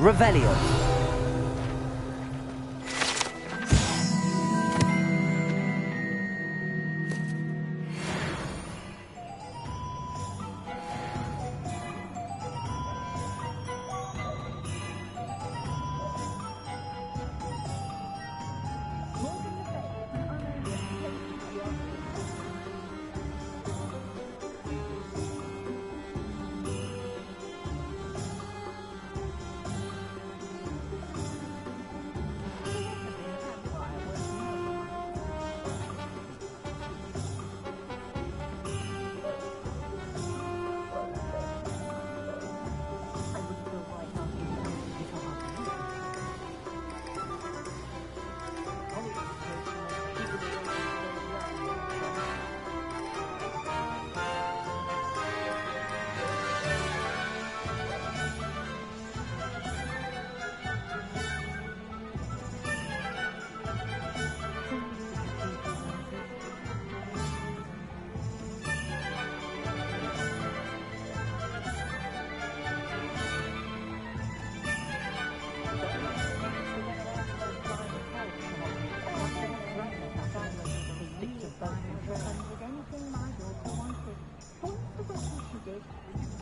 Revelio.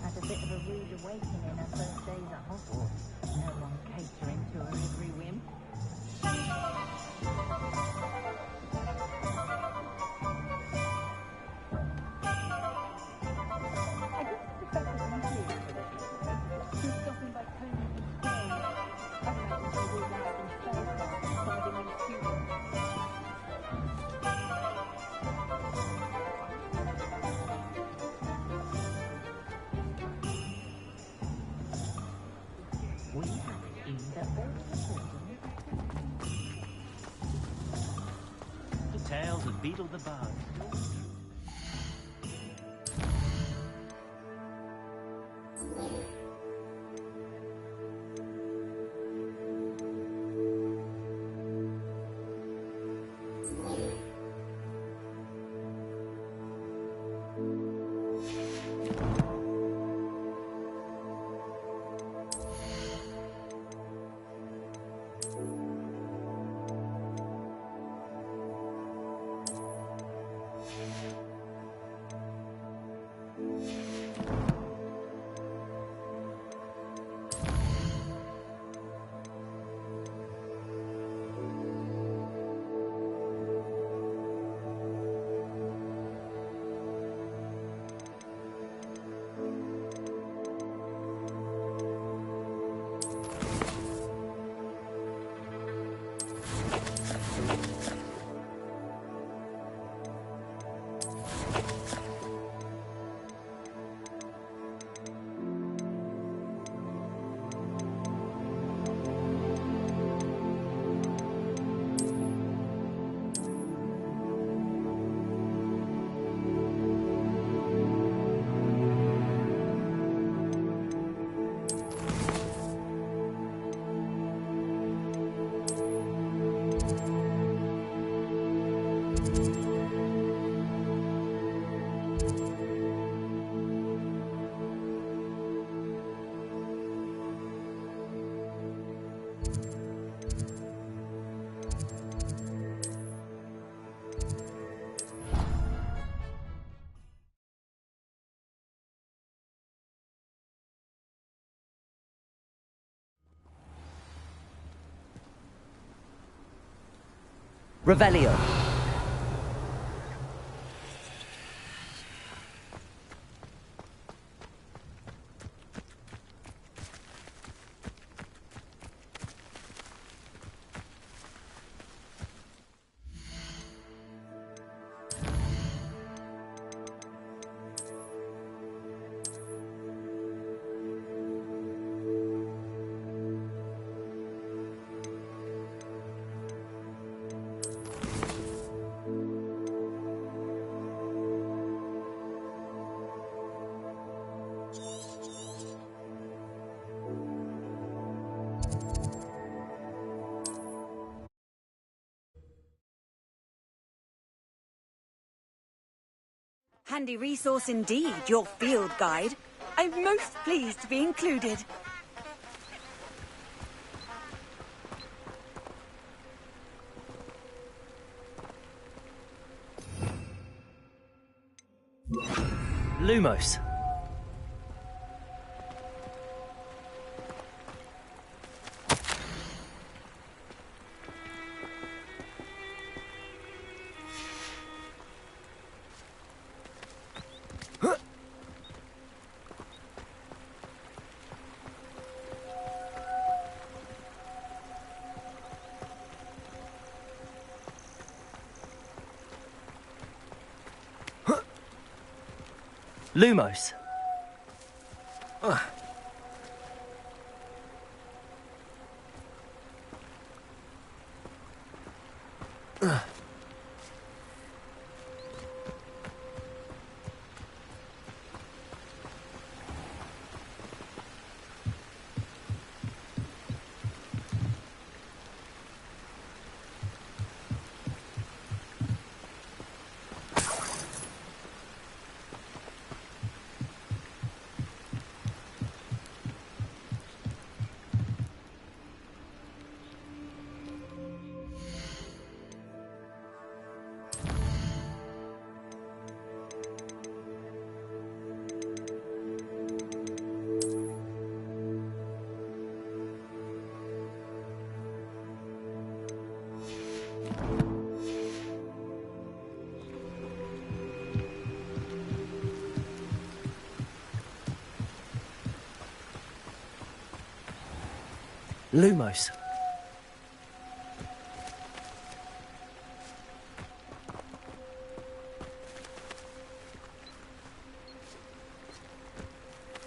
Had a bit of a rude awakening her first days at Hogwarts. No one catering to her every whim. I guess the professor's usually for this little thing. She's stopping by Coney Square. I imagine she'll be out in spell class and find a new student. We have in the The tales of Beetle the Bug. Revelio. Handy resource indeed, your field guide. I'm most pleased to be included. Lumos. Lumos. Lumos.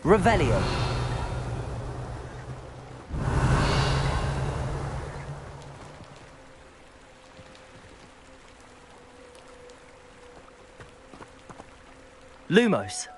Revelio. Lumos.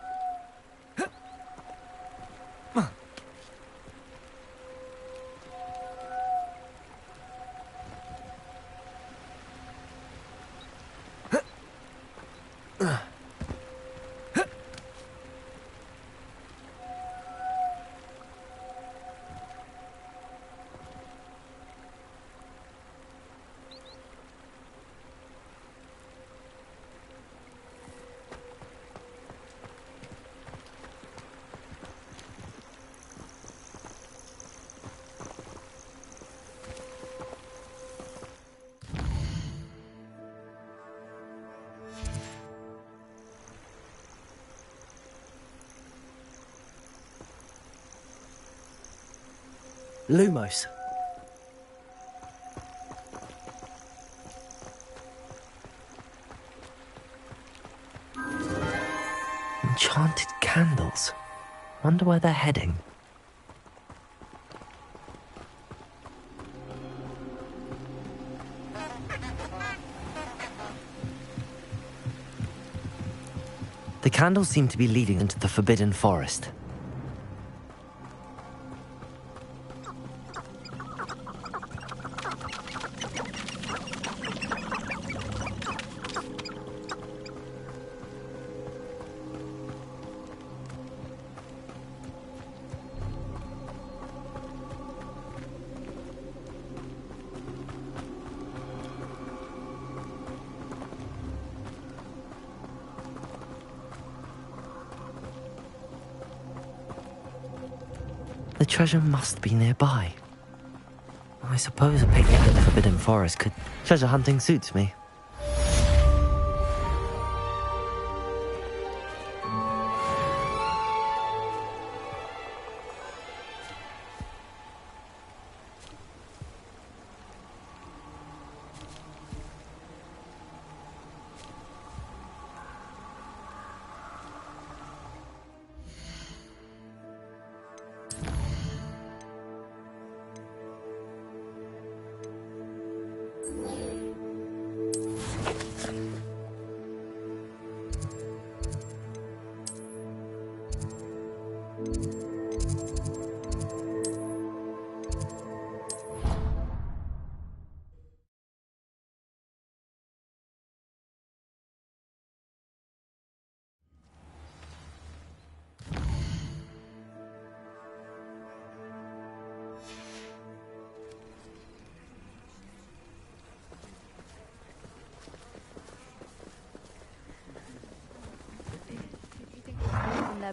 Lumos. Enchanted candles. Wonder where they're heading. The candles seem to be leading into the Forbidden Forest. The treasure must be nearby. I suppose a picnic in the Forbidden Forest could... Treasure hunting suits me.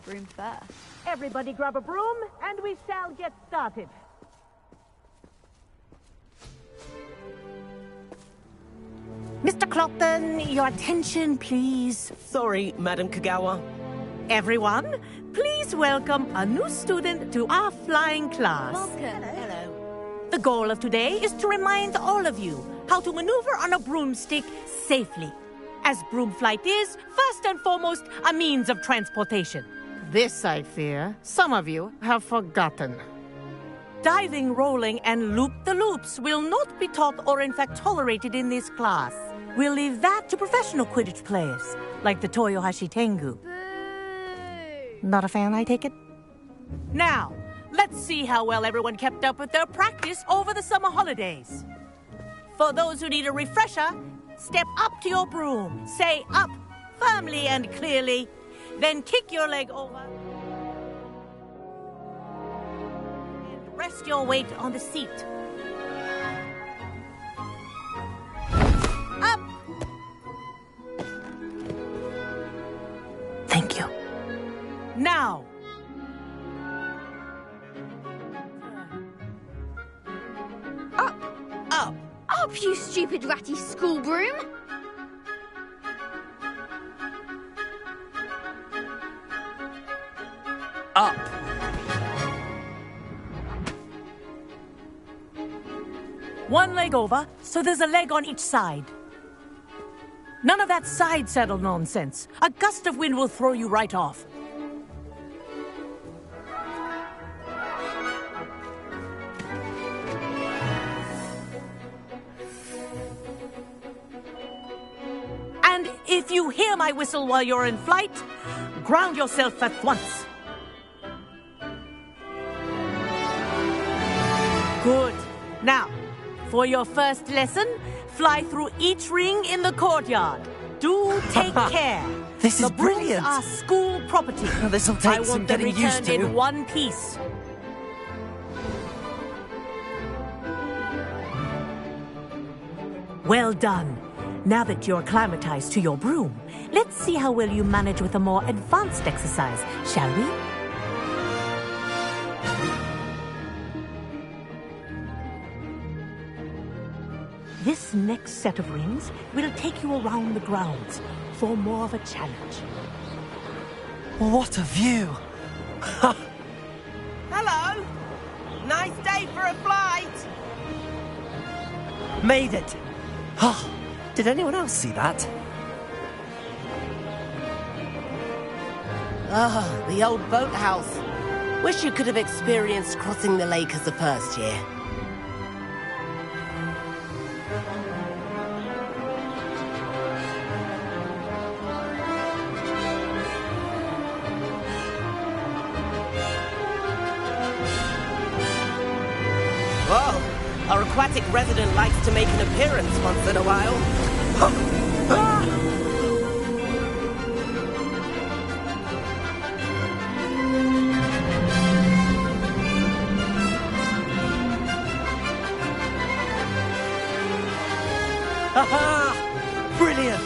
broom first. Everybody grab a broom, and we shall get started. Mr. Clopton, your attention, please. Sorry, Madam Kagawa. Everyone, please welcome a new student to our flying class. Welcome. Hello. The goal of today is to remind all of you how to maneuver on a broomstick safely, as broom flight is, first and foremost, a means of transportation. This, I fear, some of you have forgotten. Diving, rolling, and loop-the-loops will not be taught or in fact tolerated in this class. We'll leave that to professional Quidditch players, like the Toyohashi Tengu. Boo! Not a fan, I take it? Now, let's see how well everyone kept up with their practice over the summer holidays. For those who need a refresher, step up to your broom, say up, firmly and clearly, then kick your leg over. And rest your weight on the seat. Up! Thank you. Now! Up. Up, you stupid ratty school broom! Up. One leg over, so there's a leg on each side. None of that side saddle nonsense. A gust of wind will throw you right off. And if you hear my whistle while you're in flight, ground yourself at once. Good. Now, for your first lesson, fly through each ring in the courtyard. Do take care. This is the brooms brilliant. are school property. This'll I take some want them getting used returned to. in one piece. Well done. Now that you're acclimatized to your broom, let's see how well you manage with a more advanced exercise, shall we? This next set of rings will take you around the grounds for more of a challenge. What a view! Hello. Nice day for a flight. Made it! Oh, did anyone else see that? Ah, the old boathouse. Wish you could have experienced crossing the lake as a first year. Whoa, our aquatic resident likes to make an appearance once in a while. Aha! Brilliant!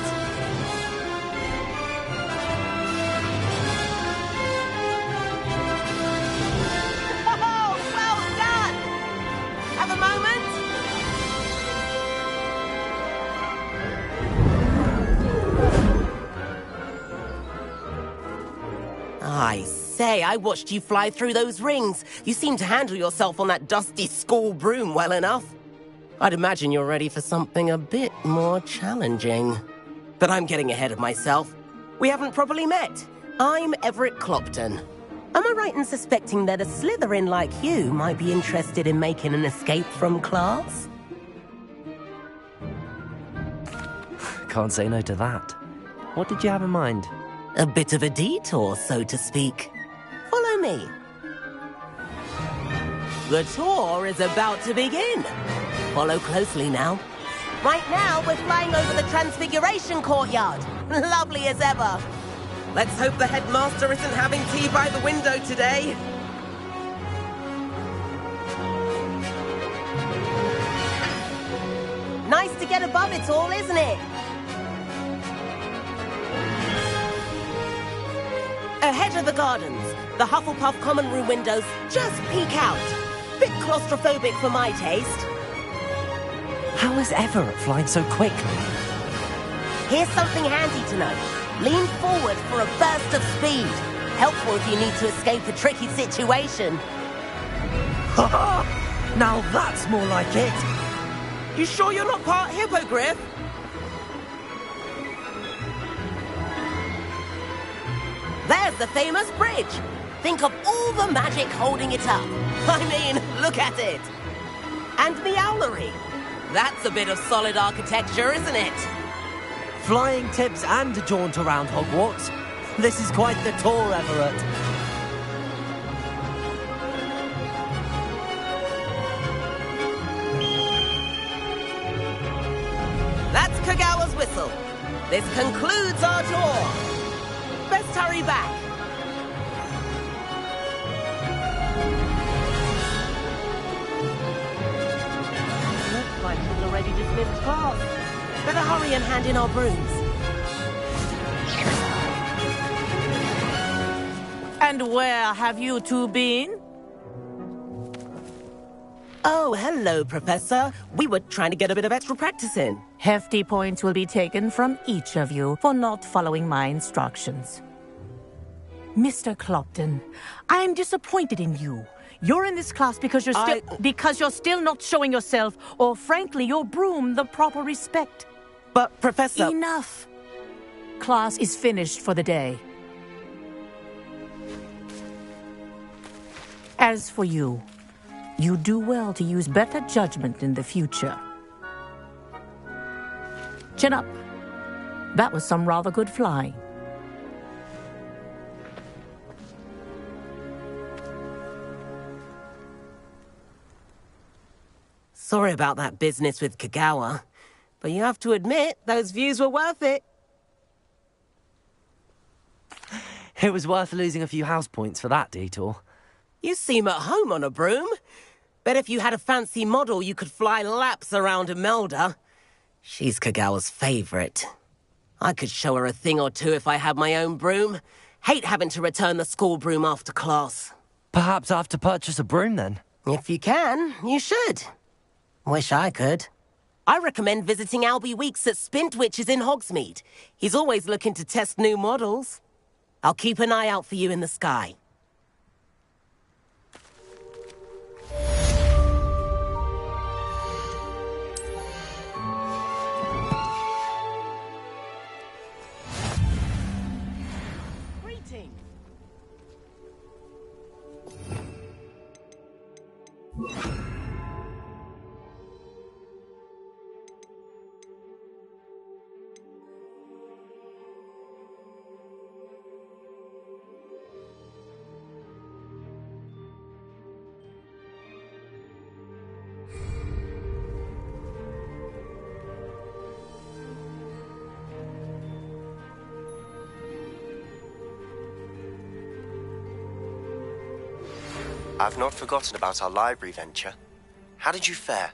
Oh, well done! Have a moment? I say, I watched you fly through those rings. You seem to handle yourself on that dusty school broom well enough. I'd imagine you're ready for something a bit more challenging. But I'm getting ahead of myself. We haven't properly met. I'm Everett Clopton. Am I right in suspecting that a slitherin like you might be interested in making an escape from class? Can't say no to that. What did you have in mind? A bit of a detour, so to speak. Follow me. The tour is about to begin. Follow closely now. Right now, we're flying over the Transfiguration Courtyard. Lovely as ever. Let's hope the headmaster isn't having tea by the window today. Nice to get above it all, isn't it? Ahead of the gardens, the Hufflepuff common room windows just peek out. Bit claustrophobic for my taste. How is Everett flying so quickly? Here's something handy to know. Lean forward for a burst of speed. Helpful if you need to escape a tricky situation. Now that's more like it. You sure you're not part hippogriff? There's the famous bridge. Think of all the magic holding it up. I mean, look at it. And the owlery. That's a bit of solid architecture, isn't it? Flying tips and a jaunt around Hogwarts. This is quite the tour, Everett. That's Kagawa's whistle. This concludes our tour. Best hurry back. Looks like she's already dismissed class. Better hurry and hand in our brooms. And where have you two been? Oh, hello, Professor. We were trying to get a bit of extra practice in. Hefty points will be taken from each of you for not following my instructions. Mr. Clopton, I am disappointed in you. You're in this class because you're still not showing yourself, or frankly, your broom, the proper respect. But, Professor... Enough. Class is finished for the day. As for you, you do well to use better judgment in the future. Chin up. That was some rather good flying. Sorry about that business with Kagawa, but you have to admit, those views were worth it. It was worth losing a few house points for that detour. You seem at home on a broom. Bet if you had a fancy model, you could fly laps around Imelda. She's Kagawa's favorite. I could show her a thing or two if I had my own broom. Hate having to return the school broom after class. Perhaps I have to purchase a broom then. If you can, you should. Wish I could. I recommend visiting Albie Weeks at Spintwitches in Hogsmeade. He's always looking to test new models. I'll keep an eye out for you in the sky. Greetings. I've not forgotten about our library venture. How did you fare?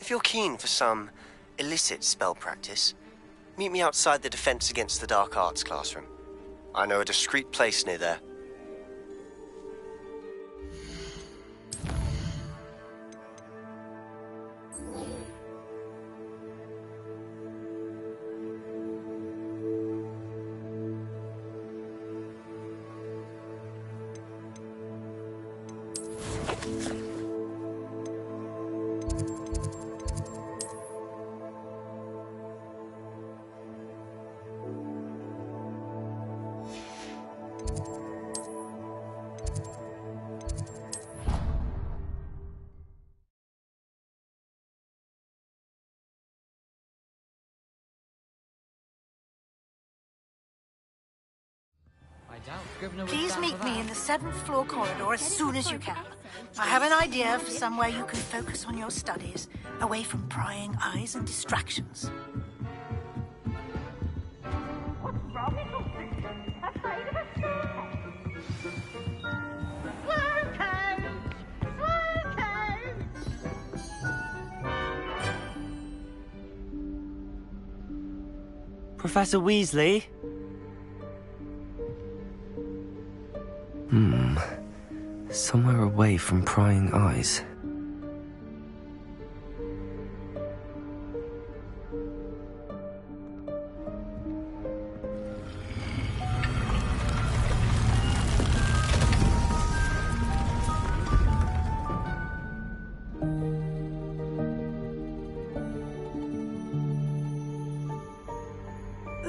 If you're keen for some illicit spell practice, meet me outside the Defense Against the Dark Arts classroom. I know a discreet place near there. Please meet me in the 7th floor corridor as soon as you can. I have an idea for somewhere you can focus on your studies, away from prying eyes and distractions. What's wrong, little sister? Afraid of a staircase? Professor Weasley? Somewhere away from prying eyes.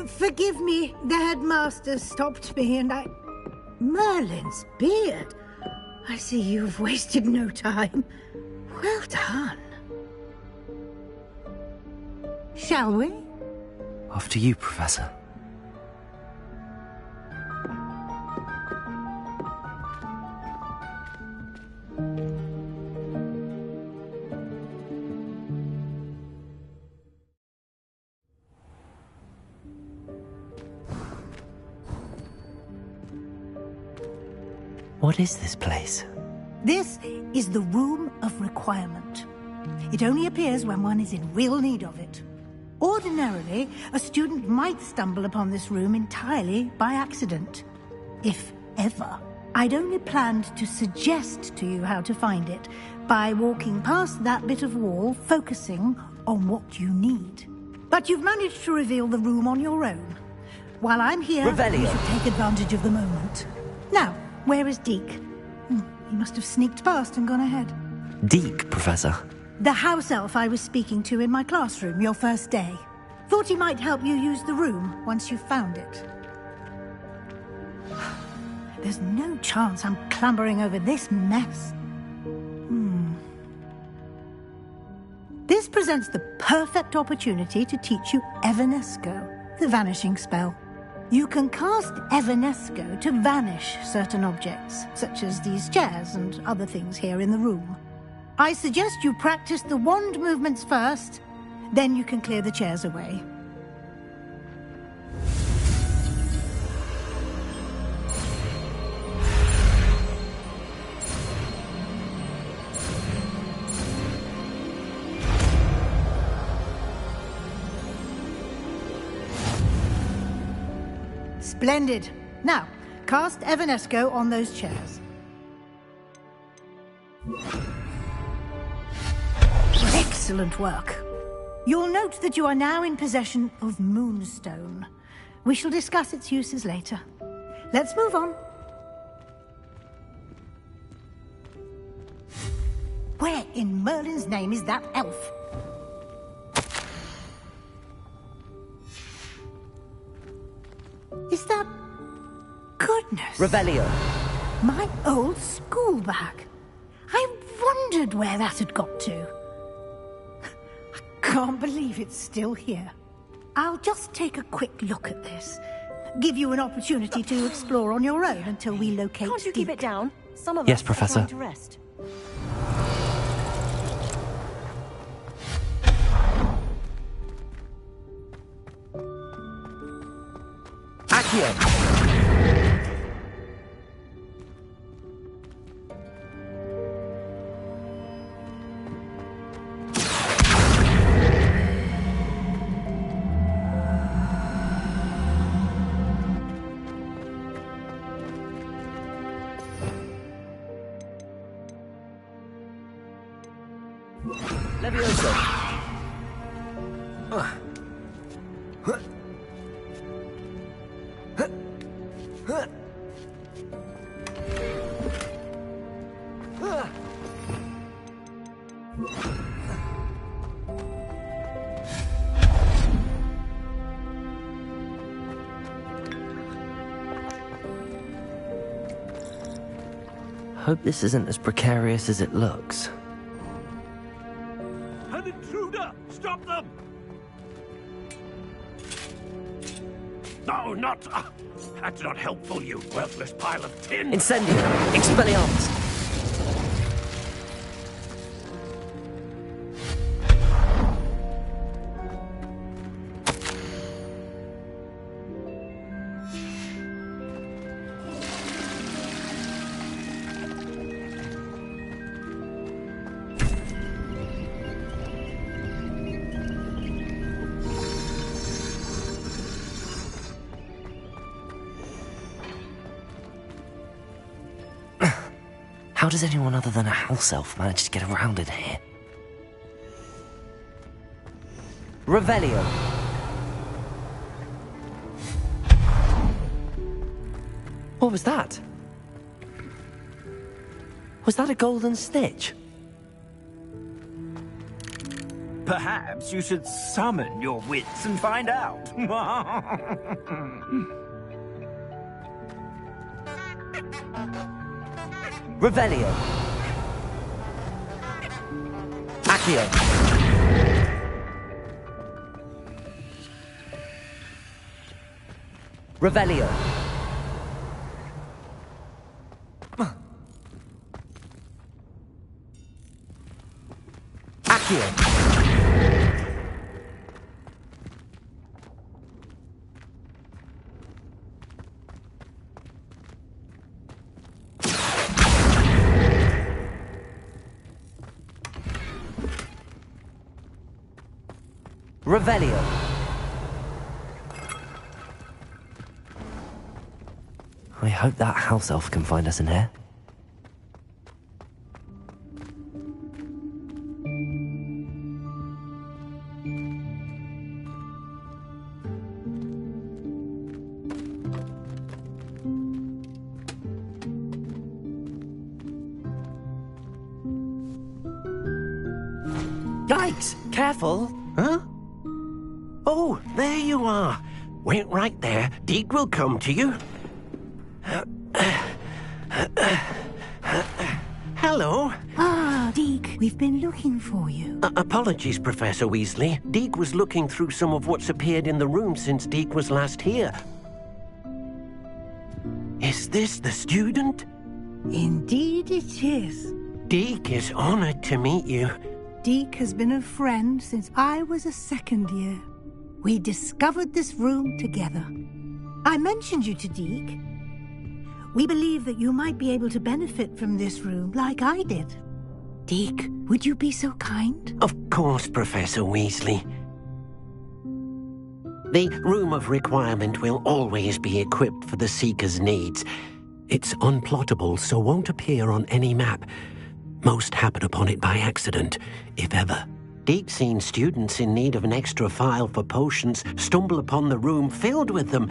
Forgive me, the headmaster stopped me and I... Merlin's beard. I see you've wasted no time. Well done. Shall we? After you, Professor. What is this place? This is the Room of Requirement. It only appears when one is in real need of it. Ordinarily, a student might stumble upon this room entirely by accident. If ever. I'd only planned to suggest to you how to find it by walking past that bit of wall, focusing on what you need. But you've managed to reveal the room on your own. While I'm here, Revelio. you should take advantage of the moment. Now, where is Deke? He must have sneaked past and gone ahead. Deke, Professor. The house elf I was speaking to in my classroom your first day. Thought he might help you use the room once you found it. There's no chance I'm clambering over this mess. This presents the perfect opportunity to teach you Evanesco, the vanishing spell. You can cast Evanesco to vanish certain objects, such as these chairs and other things here in the room. I suggest you practice the wand movements first, then you can clear the chairs away. Splendid. Now, cast Evanesco on those chairs. Excellent work. You'll note that you are now in possession of Moonstone. We shall discuss its uses later. Let's move on. Where in Merlin's name is that elf? Is that... Goodness. Revelio. My old school bag. I wondered where that had got to. I can't believe it's still here. I'll just take a quick look at this. Give you an opportunity to explore on your own until we locate Can't you keep Deke. it down? Some of Yes, us Professor. are trying to rest. Accio. Levioso. Hope this isn't as precarious as it looks. An intruder! Stop them! No, not... that's not helpful, you worthless pile of tin! Incendio. Expelliarmus. How does anyone other than a house elf manage to get around in here? Revelio. What was that? Was that a golden snitch? Perhaps you should summon your wits and find out. Revelio. Accio. Revelio. Accio. Revelio. I hope that house elf can find us in here. Yikes! Careful! Huh? Oh, there you are. Wait right there. Deke will come to you. Hello. Ah, Deke, we've been looking for you. Apologies, Professor Weasley. Deke was looking through some of what's appeared in the room since Deke was last here. Is this the student? Indeed it is. Deke is honored to meet you. Deke has been a friend since I was a second year. We discovered this room together. I mentioned you to Deke. We believe that you might be able to benefit from this room like I did. Deke, would you be so kind? Of course, Professor Weasley. The Room of Requirement will always be equipped for the Seeker's needs. It's unplottable, so won't appear on any map. Most happen upon it by accident, if ever. Deke's seen students in need of an extra file for potions stumble upon the room filled with them.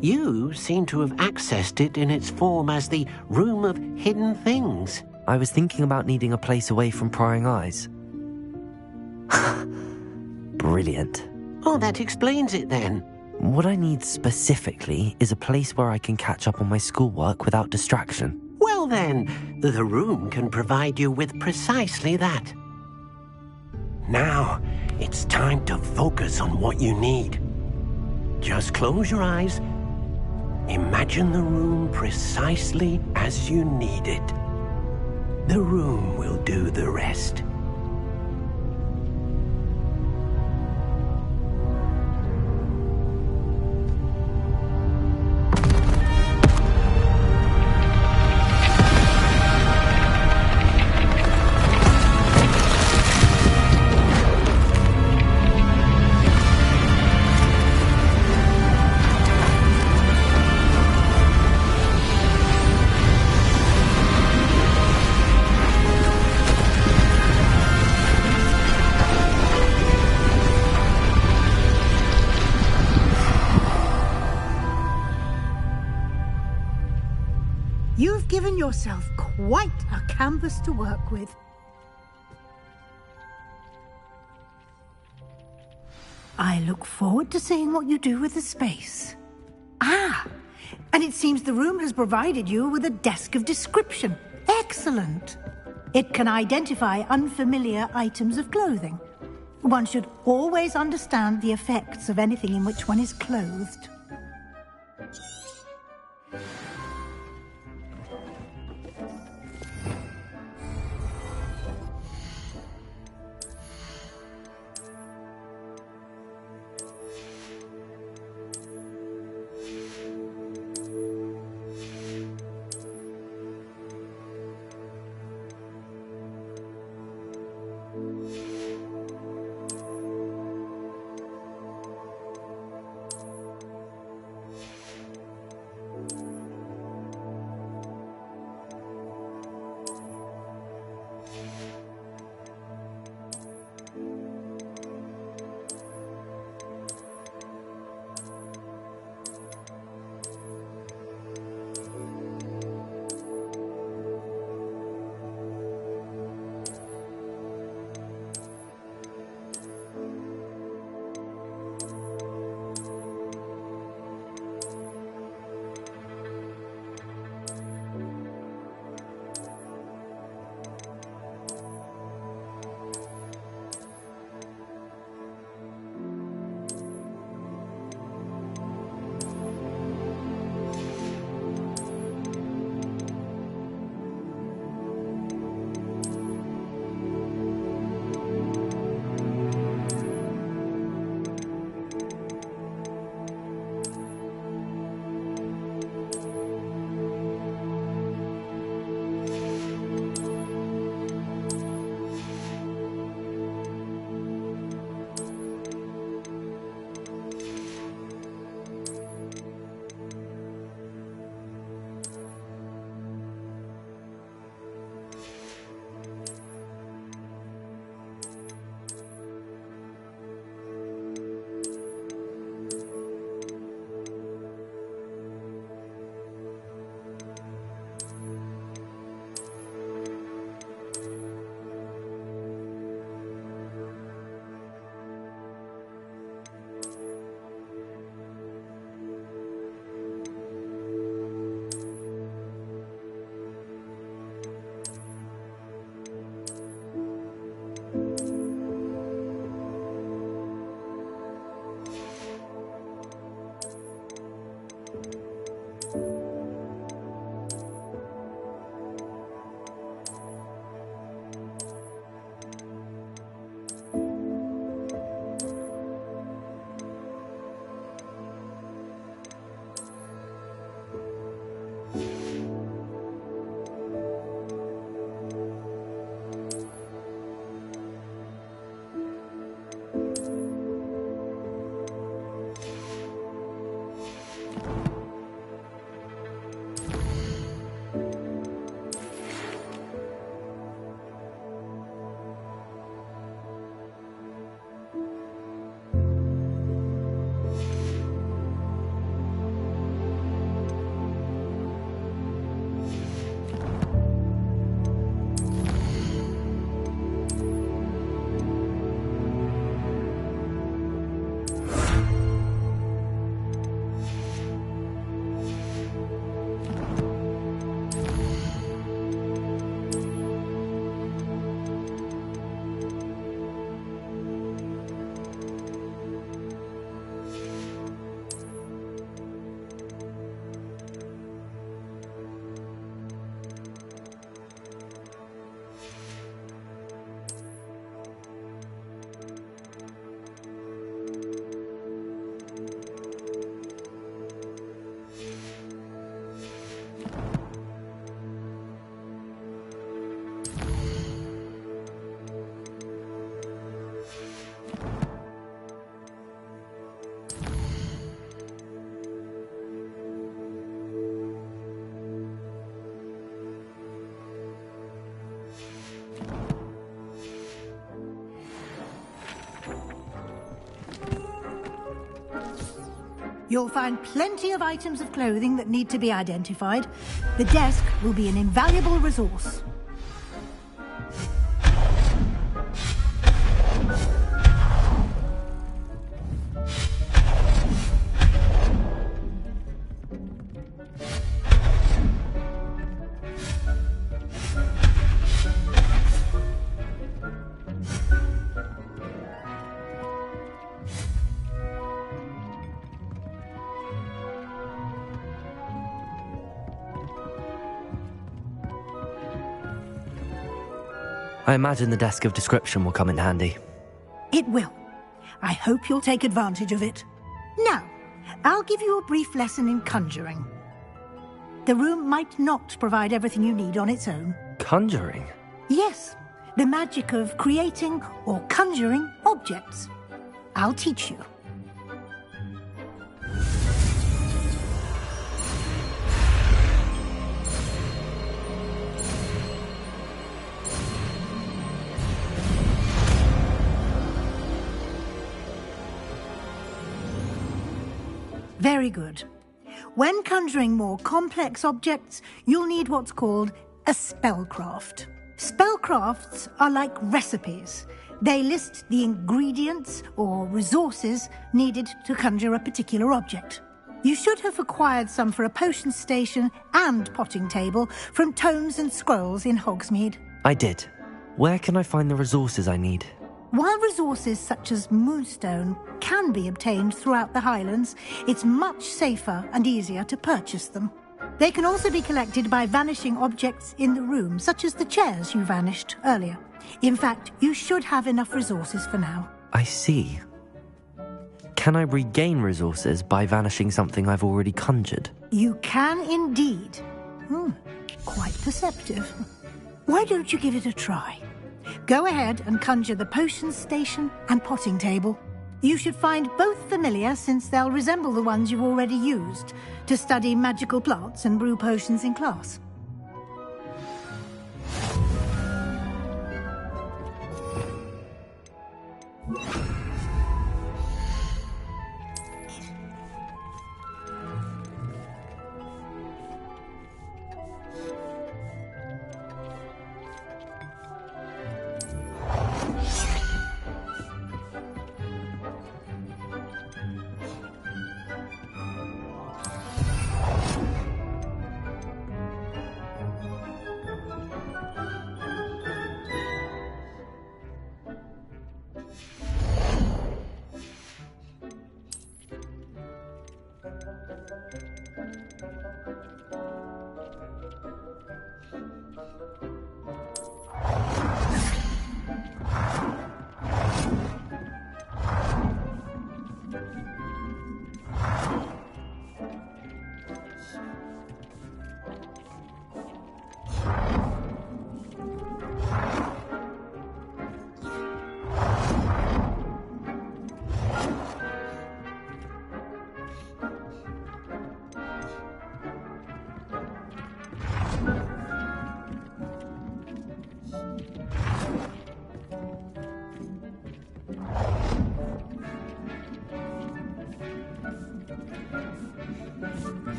You seem to have accessed it in its form as the Room of Hidden Things. I was thinking about needing a place away from prying eyes. Brilliant. Oh, that explains it then. What I need specifically is a place where I can catch up on my schoolwork without distraction. Well then, the room can provide you with precisely that. Now, it's time to focus on what you need. Just close your eyes. Imagine the room precisely as you need it. The room will do the rest. You've given yourself quite a canvas to work with. I look forward to seeing what you do with the space. Ah, and it seems the room has provided you with a desk of description. Excellent. It can identify unfamiliar items of clothing. One should always understand the effects of anything in which one is clothed. You'll find plenty of items of clothing that need to be identified. The desk will be an invaluable resource. I imagine the desk of description will come in handy. It will. I hope you'll take advantage of it. Now, I'll give you a brief lesson in conjuring. The room might not provide everything you need on its own. Conjuring? Yes, the magic of creating or conjuring objects. I'll teach you. Very good. When conjuring more complex objects, you'll need what's called a spellcraft. Spellcrafts are like recipes. They list the ingredients or resources needed to conjure a particular object. You should have acquired some for a potion station and potting table from tomes and scrolls in Hogsmeade. I did. Where can I find the resources I need? While resources such as moonstone can be obtained throughout the Highlands, it's much safer and easier to purchase them. They can also be collected by vanishing objects in the room, such as the chairs you vanished earlier. In fact, you should have enough resources for now. I see. Can I regain resources by vanishing something I've already conjured? You can indeed. Quite perceptive. Why don't you give it a try? Go ahead and conjure the potion station and potting table. You should find both familiar, since they'll resemble the ones you've already used to study magical plants and brew potions in class.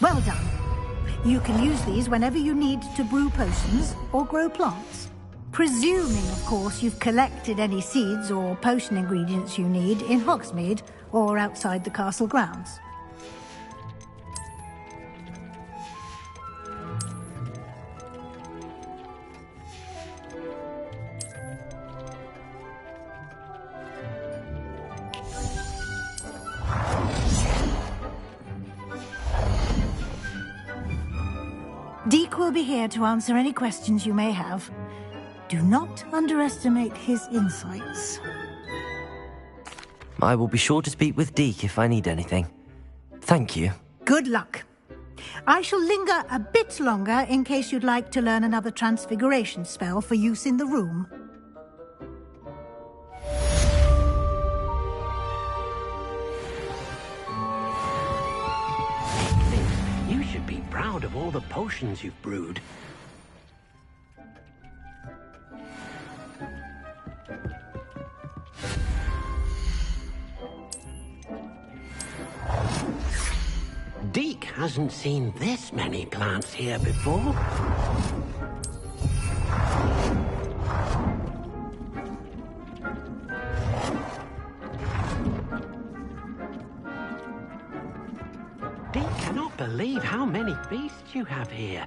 Well done. You can use these whenever you need to brew potions or grow plants. Presuming, of course, you've collected any seeds or potion ingredients you need in Hogsmeade or outside the castle grounds. Deke will be here to answer any questions you may have. Do not underestimate his insights. I will be sure to speak with Deke if I need anything. Thank you. Good luck. I shall linger a bit longer in case you'd like to learn another transfiguration spell for use in the room. You should be proud of all the potions you've brewed. hasn't seen this many plants here before. Dick cannot believe how many beasts you have here.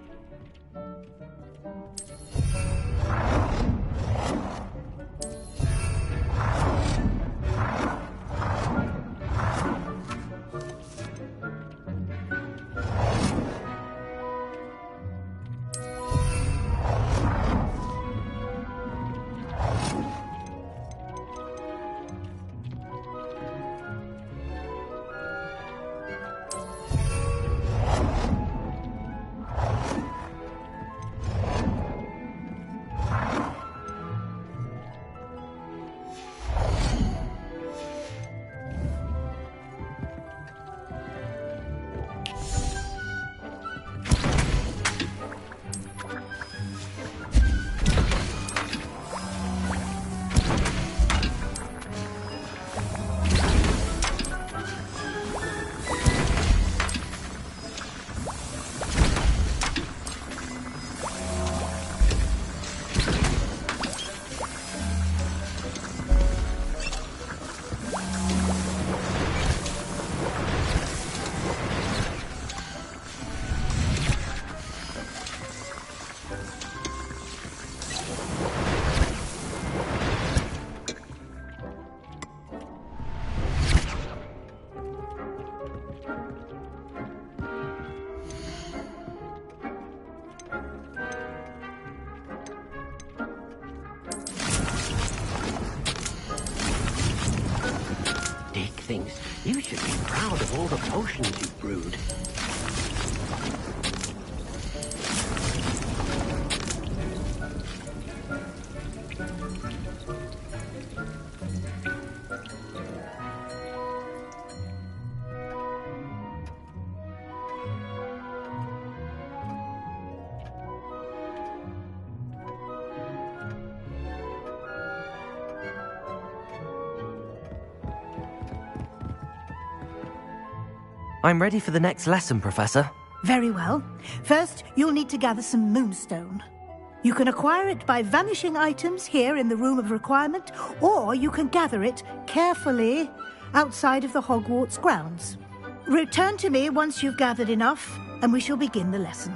Thinks you should be proud of all the potions you've brewed. I'm ready for the next lesson, Professor. Very well. First, you'll need to gather some moonstone. You can acquire it by vanishing items here in the Room of Requirement, or you can gather it carefully outside of the Hogwarts grounds. Return to me once you've gathered enough, and we shall begin the lesson.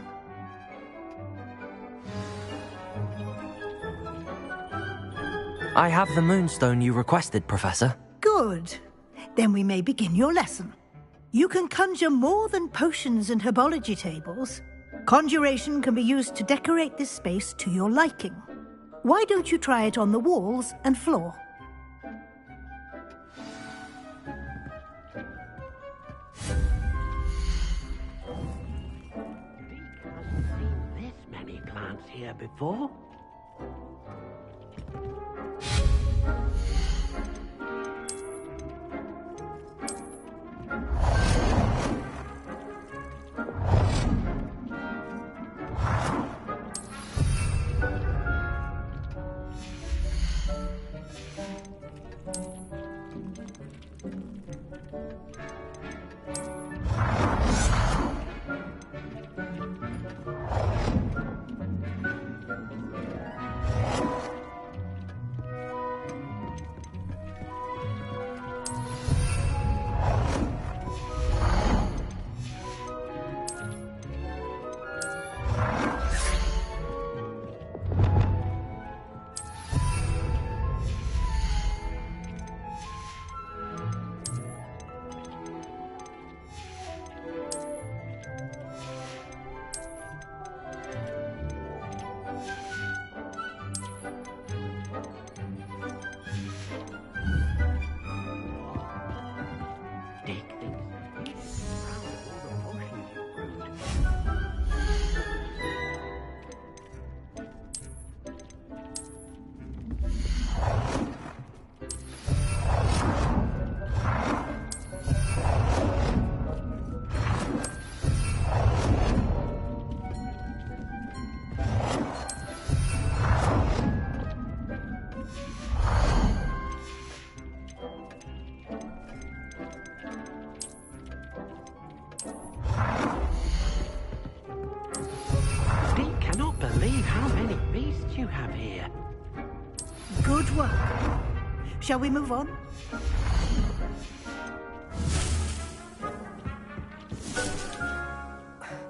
I have the moonstone you requested, Professor. Good. Then we may begin your lesson. You can conjure more than potions and herbology tables. Conjuration can be used to decorate this space to your liking. Why don't you try it on the walls and floor? Dick hasn't seen this many plants here before. Good work. Shall we move on?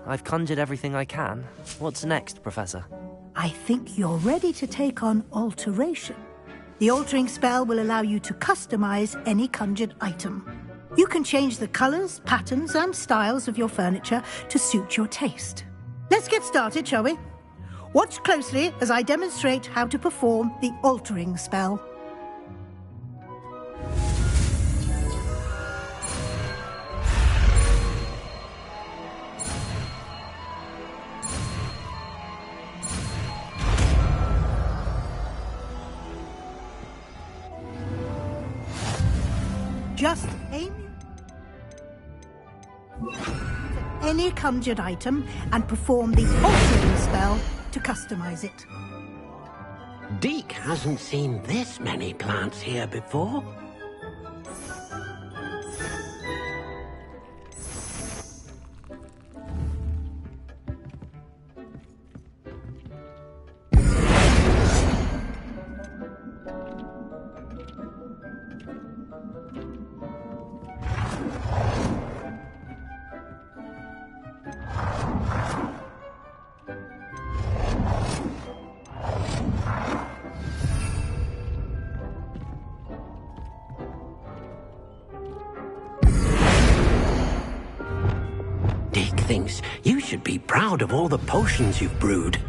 I've conjured everything I can. What's next, Professor? I think you're ready to take on alteration. The altering spell will allow you to customize any conjured item. You can change the colors, patterns, and styles of your furniture to suit your taste. Let's get started, shall we? Watch closely as I demonstrate how to perform the altering spell. Just aim any conjured item and perform the altering spell to customize it. Deke hasn't seen this many plants here before. Deke thinks you should be proud of all the potions you've brewed.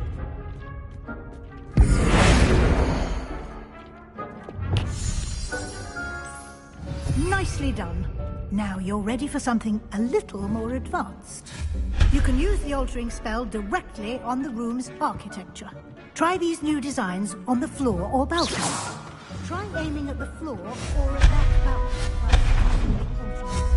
Nicely done. Now you're ready for something a little more advanced. You can use the altering spell directly on the room's architecture. Try these new designs on the floor or balcony. Try aiming at the floor or at that balcony while casting the altering spell.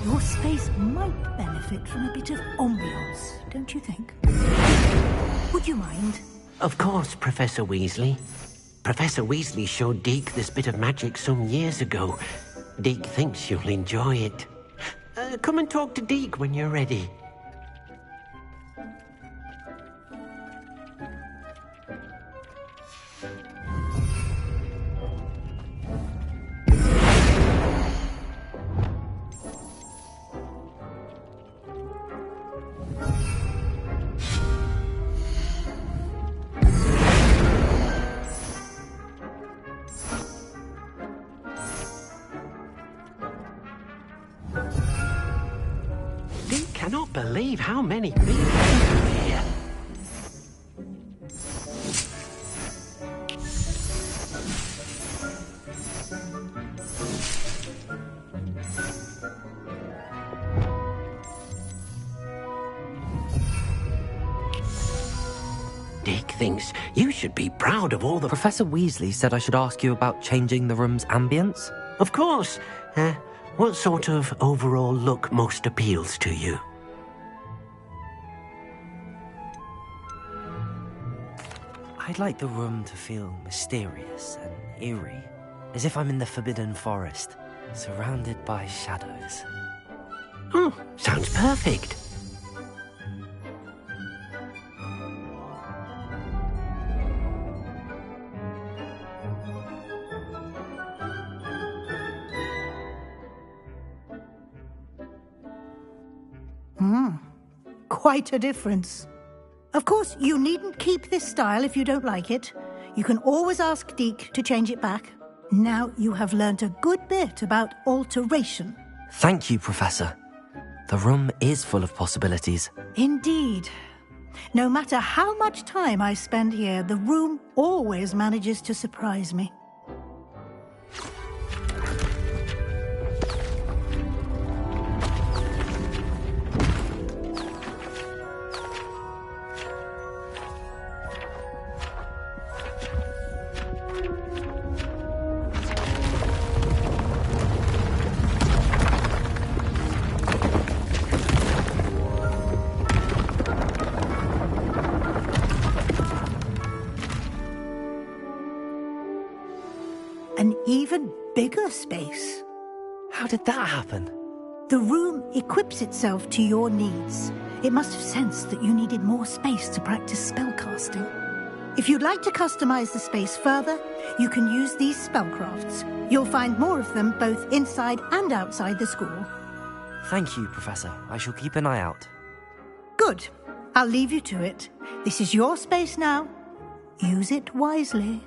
Your space might benefit from a bit of ambiance, don't you think? Would you mind? Of course, Professor Weasley. Professor Weasley showed Deke this bit of magic some years ago. Deke thinks you'll enjoy it. Come and talk to Deke when you're ready. Deke cannot believe how many people are here. Deke thinks you should be proud of all the... Professor Weasley said I should ask you about changing the room's ambience. Of course. What sort of overall look most appeals to you? I'd like the room to feel mysterious and eerie, as if I'm in the Forbidden Forest, surrounded by shadows. Oh, sounds perfect. Quite a difference. Of course, you needn't keep this style if you don't like it. You can always ask Deke to change it back. Now you have learnt a good bit about alteration. Thank you, Professor. The room is full of possibilities. Indeed. No matter how much time I spend here, the room always manages to surprise me. an even bigger space. How did that happen? The room equips itself to your needs. It must have sensed that you needed more space to practice spellcasting. If you'd like to customize the space further, you can use these spellcrafts. You'll find more of them both inside and outside the school. Thank you, Professor. I shall keep an eye out. Good. I'll leave you to it. This is your space now. Use it wisely.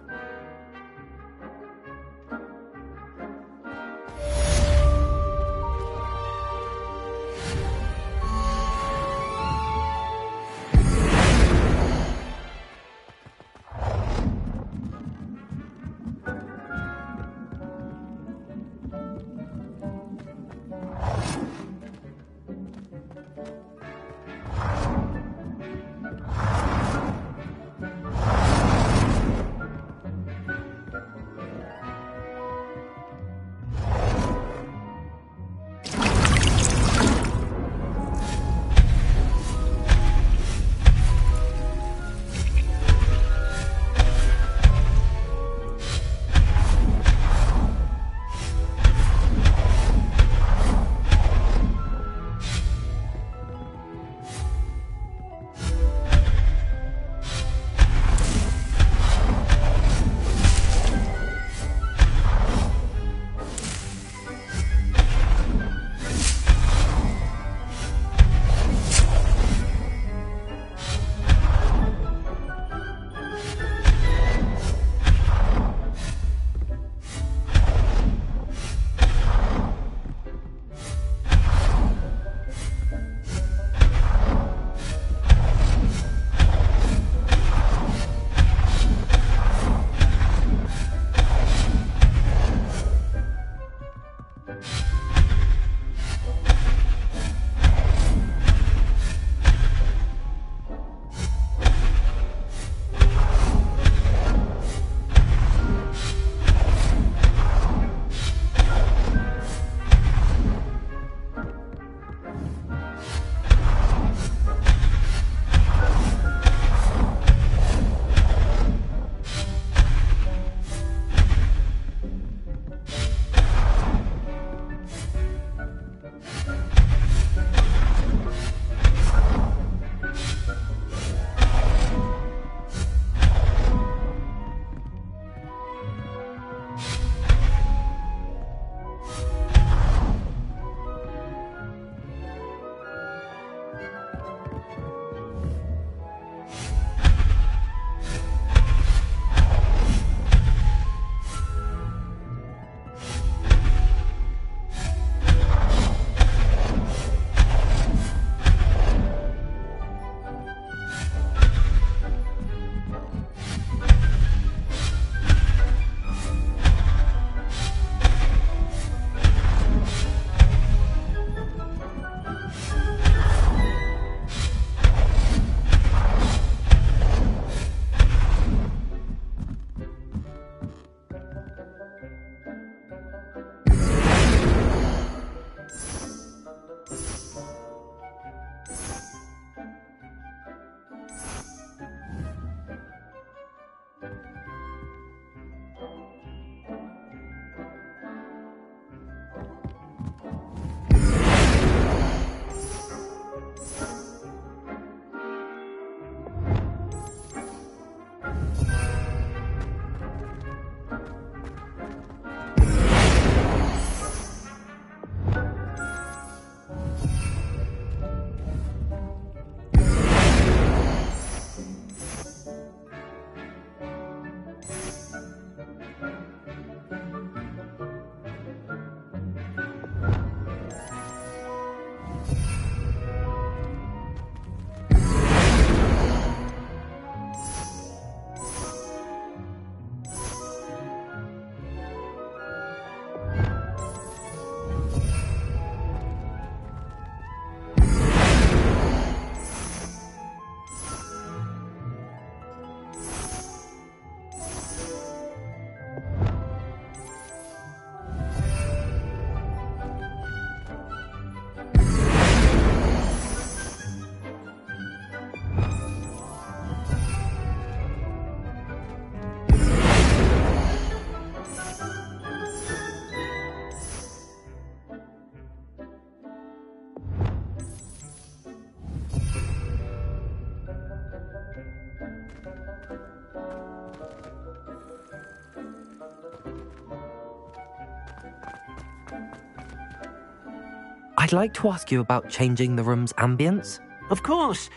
I'd like to ask you about changing the room's ambience. Of course.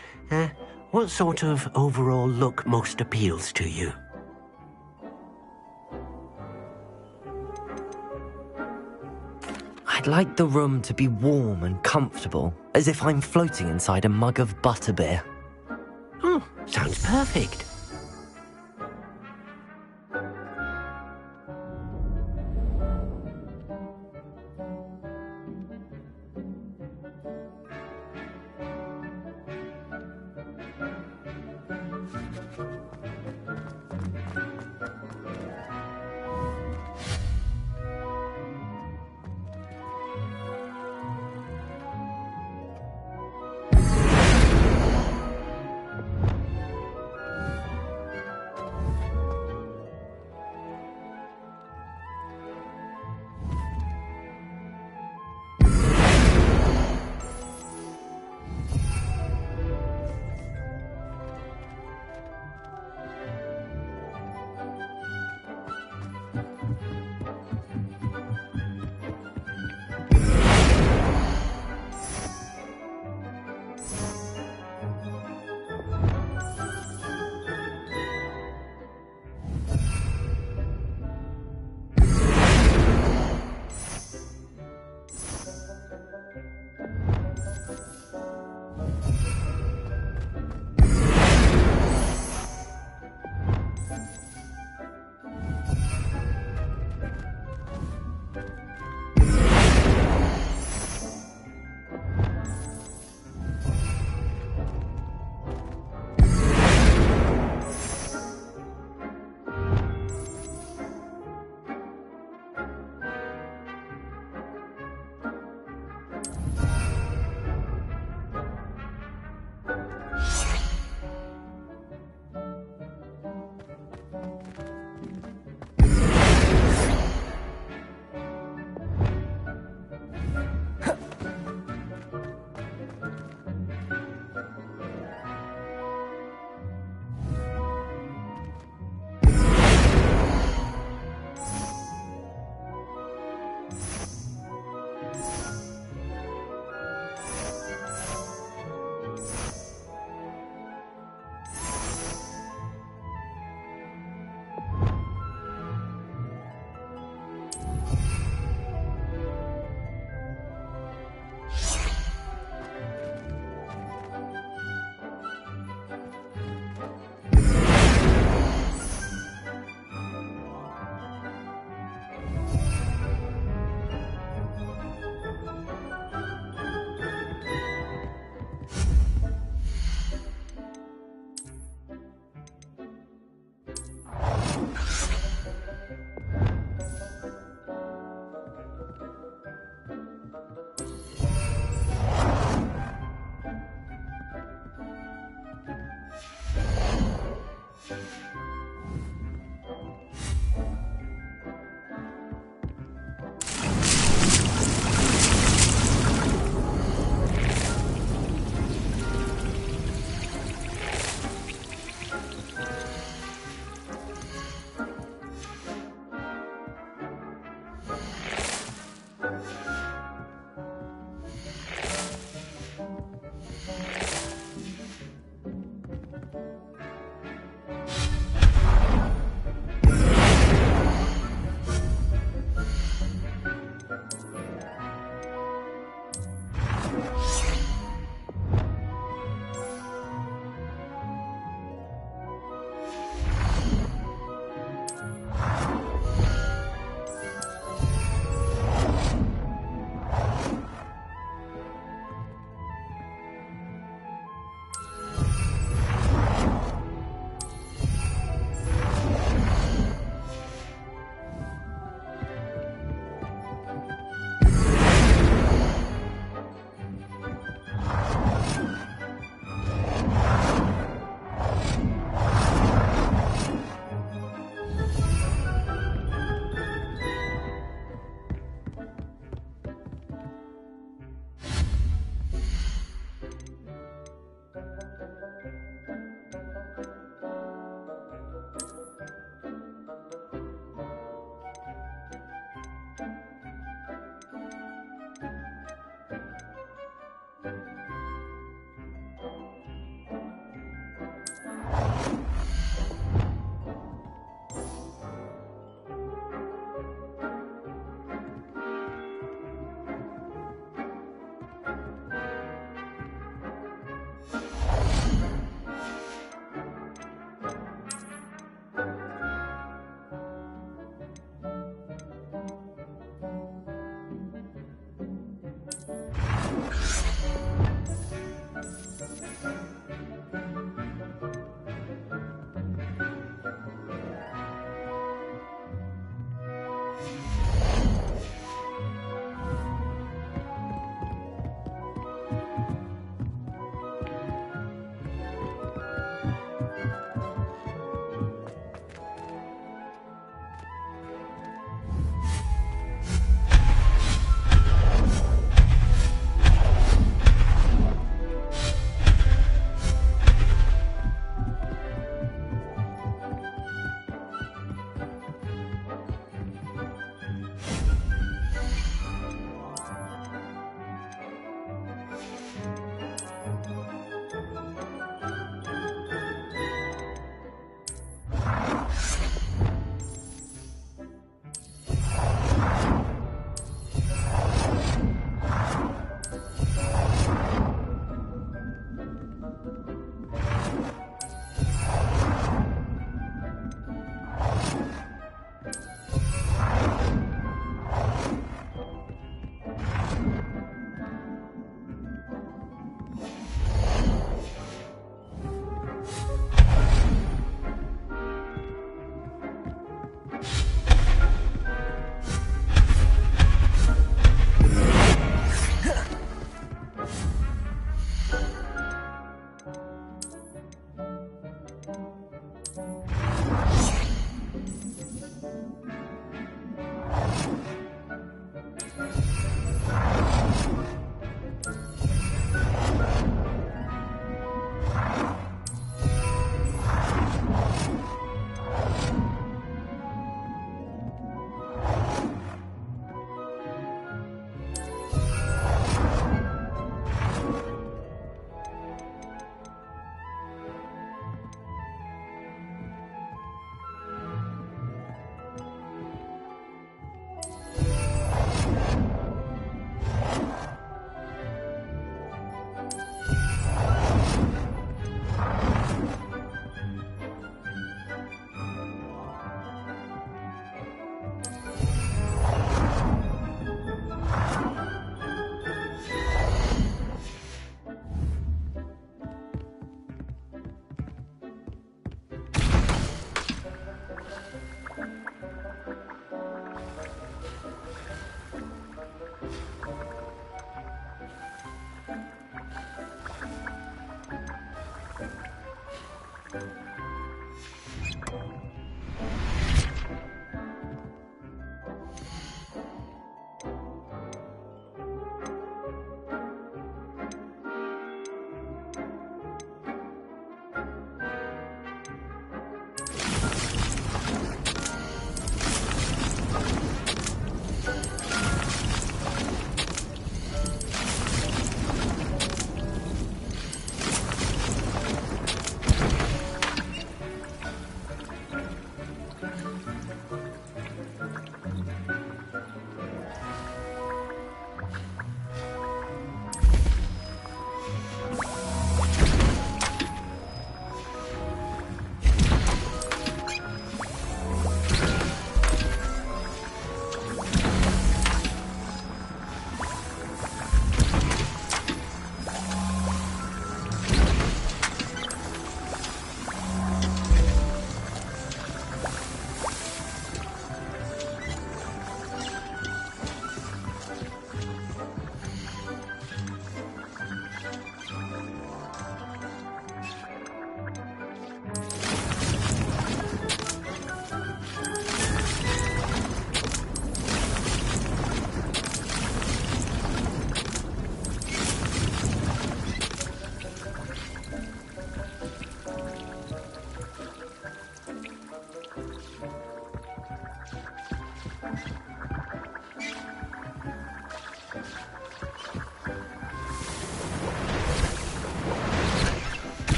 What sort of overall look most appeals to you? I'd like the room to be warm and comfortable, as if I'm floating inside a mug of butterbeer. Oh, sounds perfect.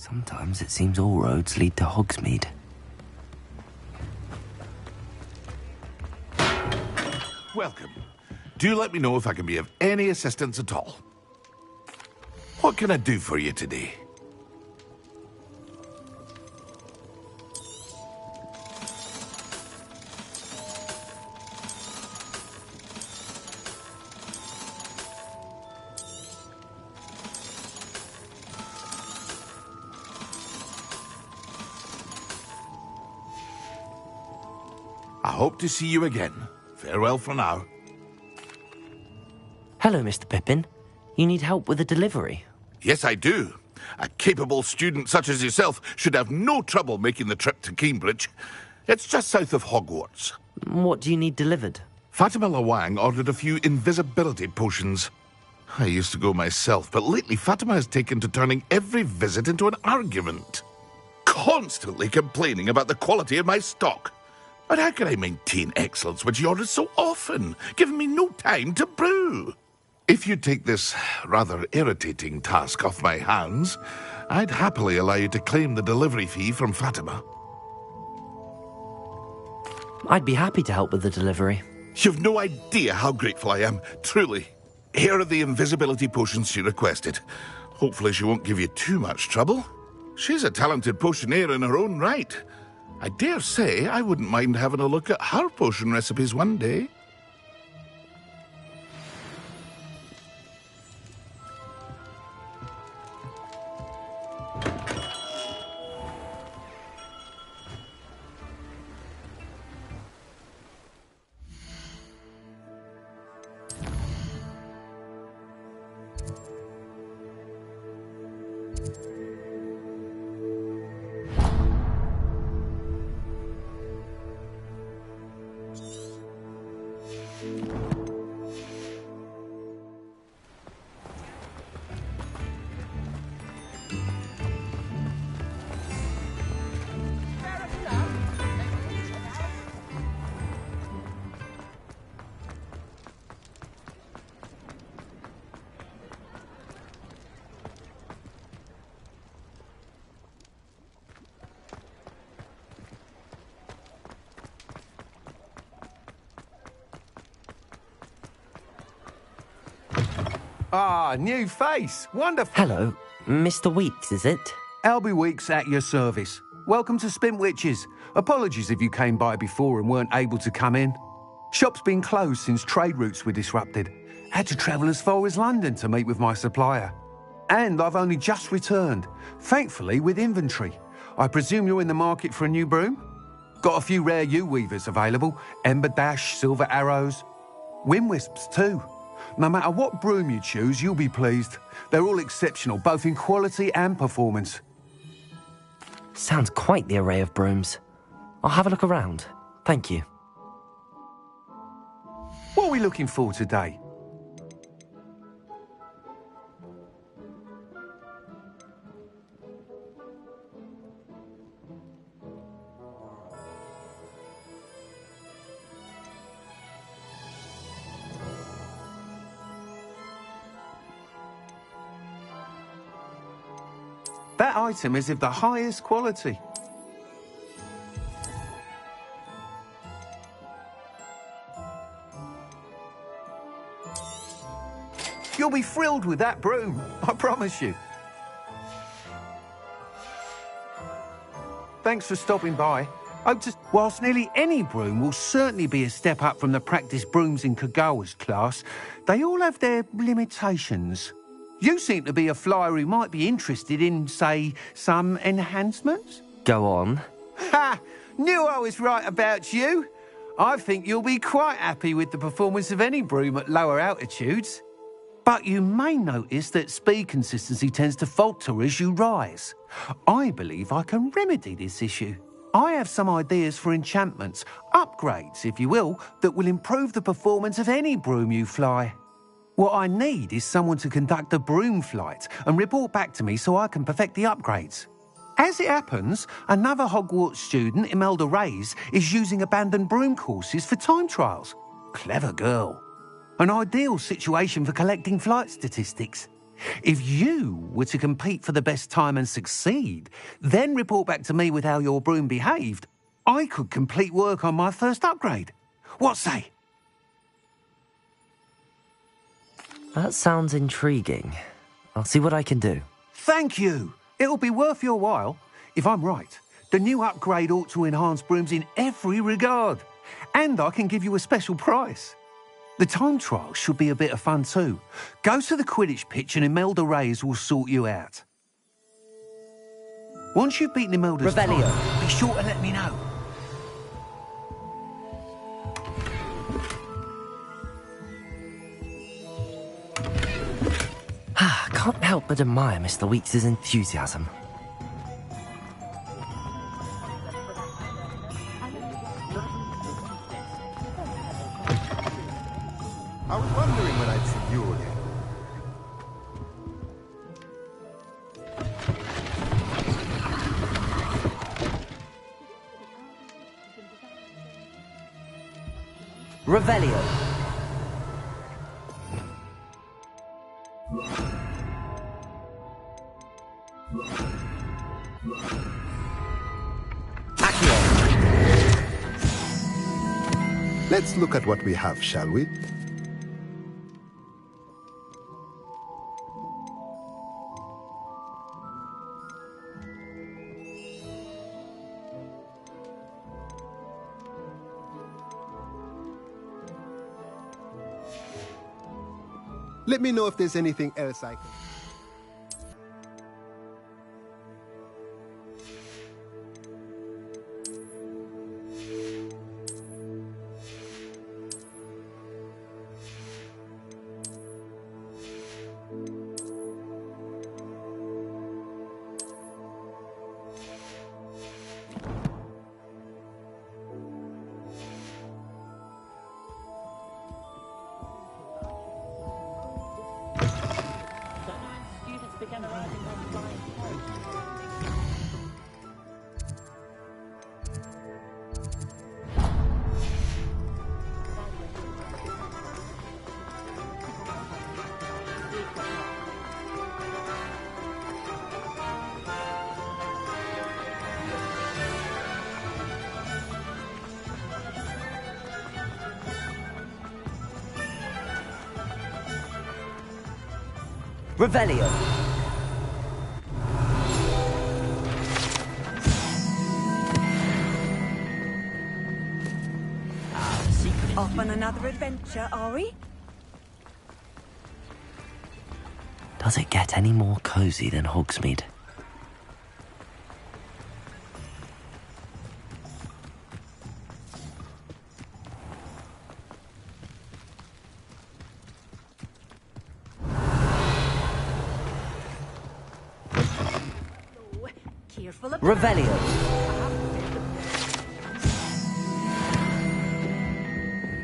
Sometimes it seems all roads lead to Hogsmeade. Welcome. Do let me know if I can be of any assistance at all. What can I do for you today? I hope to see you again. Farewell for now. Hello, Mr. Pippin. You need help with a delivery? Yes, I do. A capable student such as yourself should have no trouble making the trip to Cambridge. It's just south of Hogwarts. What do you need delivered? Fatima Lawang ordered a few invisibility potions. I used to go myself, but lately Fatima has taken to turning every visit into an argument. Constantly complaining about the quality of my stock. But how can I maintain excellence when she orders so often, giving me no time to brew? If you take this rather irritating task off my hands, I'd happily allow you to claim the delivery fee from Fatima. I'd be happy to help with the delivery. You've no idea how grateful I am, truly. Here are the invisibility potions she requested. Hopefully she won't give you too much trouble. She's a talented potioneer in her own right. I dare say I wouldn't mind having a look at her potion recipes one day. Ah, new face. Wonderful. Hello, Mr. Weeks, is it? Albie Weeks at your service. Welcome to Spintwitches. Apologies if you came by before and weren't able to come in. Shop's been closed since trade routes were disrupted. Had to travel as far as London to meet with my supplier. And I've only just returned, thankfully with inventory. I presume you're in the market for a new broom? Got a few rare U-weavers available. Ember Dash, Silver Arrows. Wind Wisps too. No matter what broom you choose, you'll be pleased. They're all exceptional, both in quality and performance. Sounds quite the array of brooms. I'll have a look around. Thank you. What are we looking for today? That item is of the highest quality. You'll be thrilled with that broom, I promise you. Thanks for stopping by. Whilst nearly any broom will certainly be a step up from the practice brooms in Kagawa's class, they all have their limitations. You seem to be a flyer who might be interested in, say, some enhancements? Go on. Ha! Knew I was right about you. I think you'll be quite happy with the performance of any broom at lower altitudes. But you may notice that speed consistency tends to falter as you rise. I believe I can remedy this issue. I have some ideas for enchantments, upgrades, if you will, that will improve the performance of any broom you fly. What I need is someone to conduct a broom flight and report back to me so I can perfect the upgrades. As it happens, another Hogwarts student, Imelda Reyes, is using abandoned broom courses for time trials. Clever girl. An ideal situation for collecting flight statistics. If you were to compete for the best time and succeed, then report back to me with how your broom behaved, I could complete work on my first upgrade. What say? That sounds intriguing. I'll see what I can do. Thank you. It'll be worth your while. If I'm right, the new upgrade ought to enhance brooms in every regard. And I can give you a special price. The time trial should be a bit of fun too. Go to the Quidditch pitch and Imelda Reyes will sort you out. Once you've beaten Imelda's Revelio. time, be sure to let me know. Can't help but admire Mr. Weeks' enthusiasm. I was wondering when I'd see you again. Revelio. Let's look at what we have, shall we? Let me know if there's anything else I can... Revelio. Off on another adventure, are we? Does it get any more cozy than Hogsmeade? Careful of Revelio.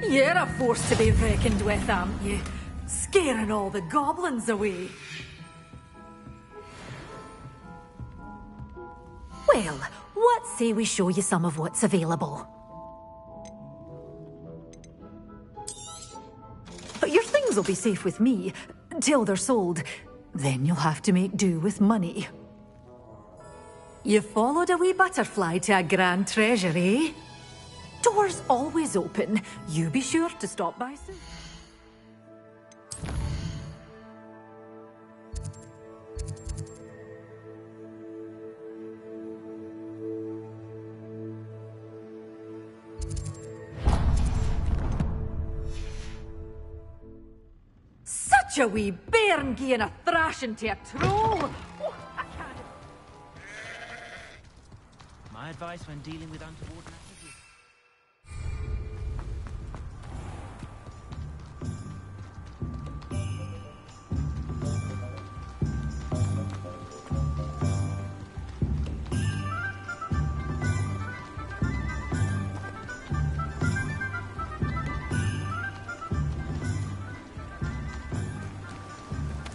You're a force to be reckoned with, aren't you? Scaring all the goblins away. Well, what say we show you some of what's available? But your things will be safe with me, till they're sold. Then you'll have to make do with money. You followed a wee butterfly to a grand treasure, eh? Doors always open. You be sure to stop by soon. Such a wee bairn gieing a thrashing to a troll! Oh, I can't... My advice when dealing with untoward messages.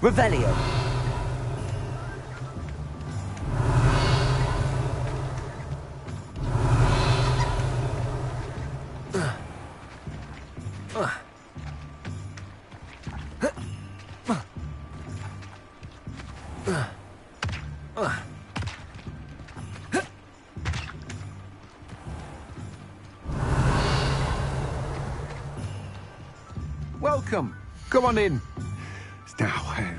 Revelio. Welcome. Come on in. Now,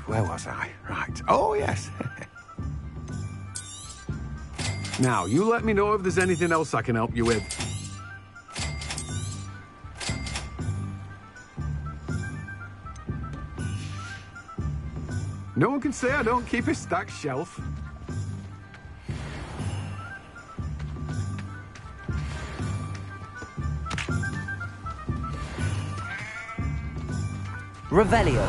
where was I? Right. Oh, yes. Now, you let me know if there's anything else I can help you with. No one can say I don't keep a stacked shelf. Revelio.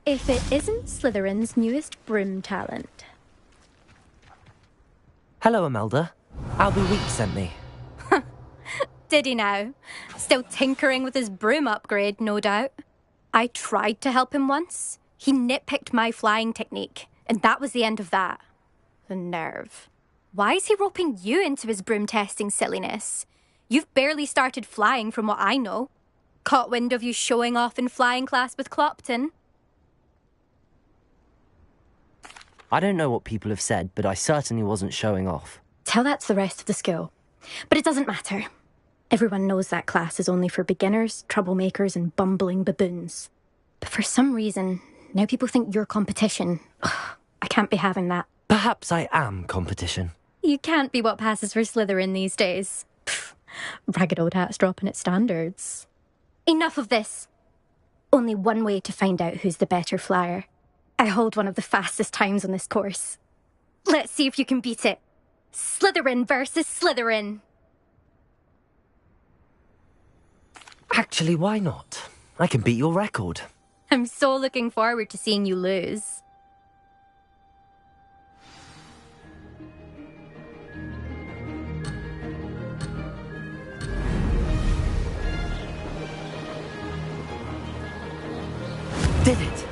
If it isn't Slytherin's newest broom talent. Hello, Imelda. Albie Week sent me. Did he now? Still tinkering with his broom upgrade, no doubt. I tried to help him once. He nitpicked my flying technique, and that was the end of that. The nerve. Why is he roping you into his broom testing silliness? You've barely started flying from what I know. Caught wind of you showing off in flying class with Clopton. I don't know what people have said, but I certainly wasn't showing off. Tell that to the rest of the school. But it doesn't matter. Everyone knows that class is only for beginners, troublemakers, and bumbling baboons. But for some reason, now people think you're competition. Ugh, I can't be having that. Perhaps I am competition. You can't be what passes for Slytherin these days. Pfft, ragged old hat's dropping its standards. Enough of this. Only one way to find out who's the better flyer. I hold one of the fastest times on this course. Let's see if you can beat it. Slytherin versus Slytherin. Actually, why not? I can beat your record. I'm so looking forward to seeing you lose. Did it!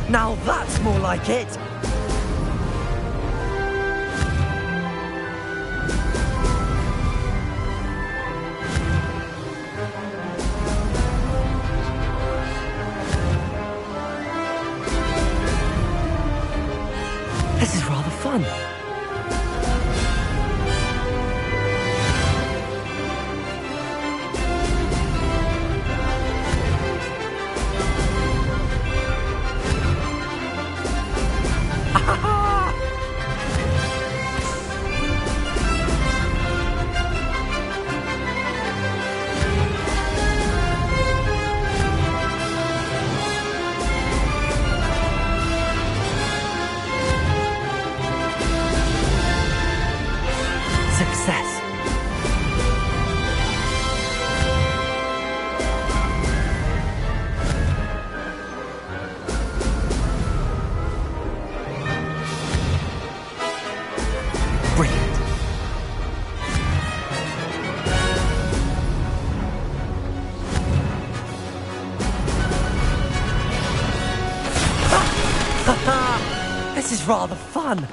Now that's more like it! This is rather fun. Success. Brilliant. This is rather fun.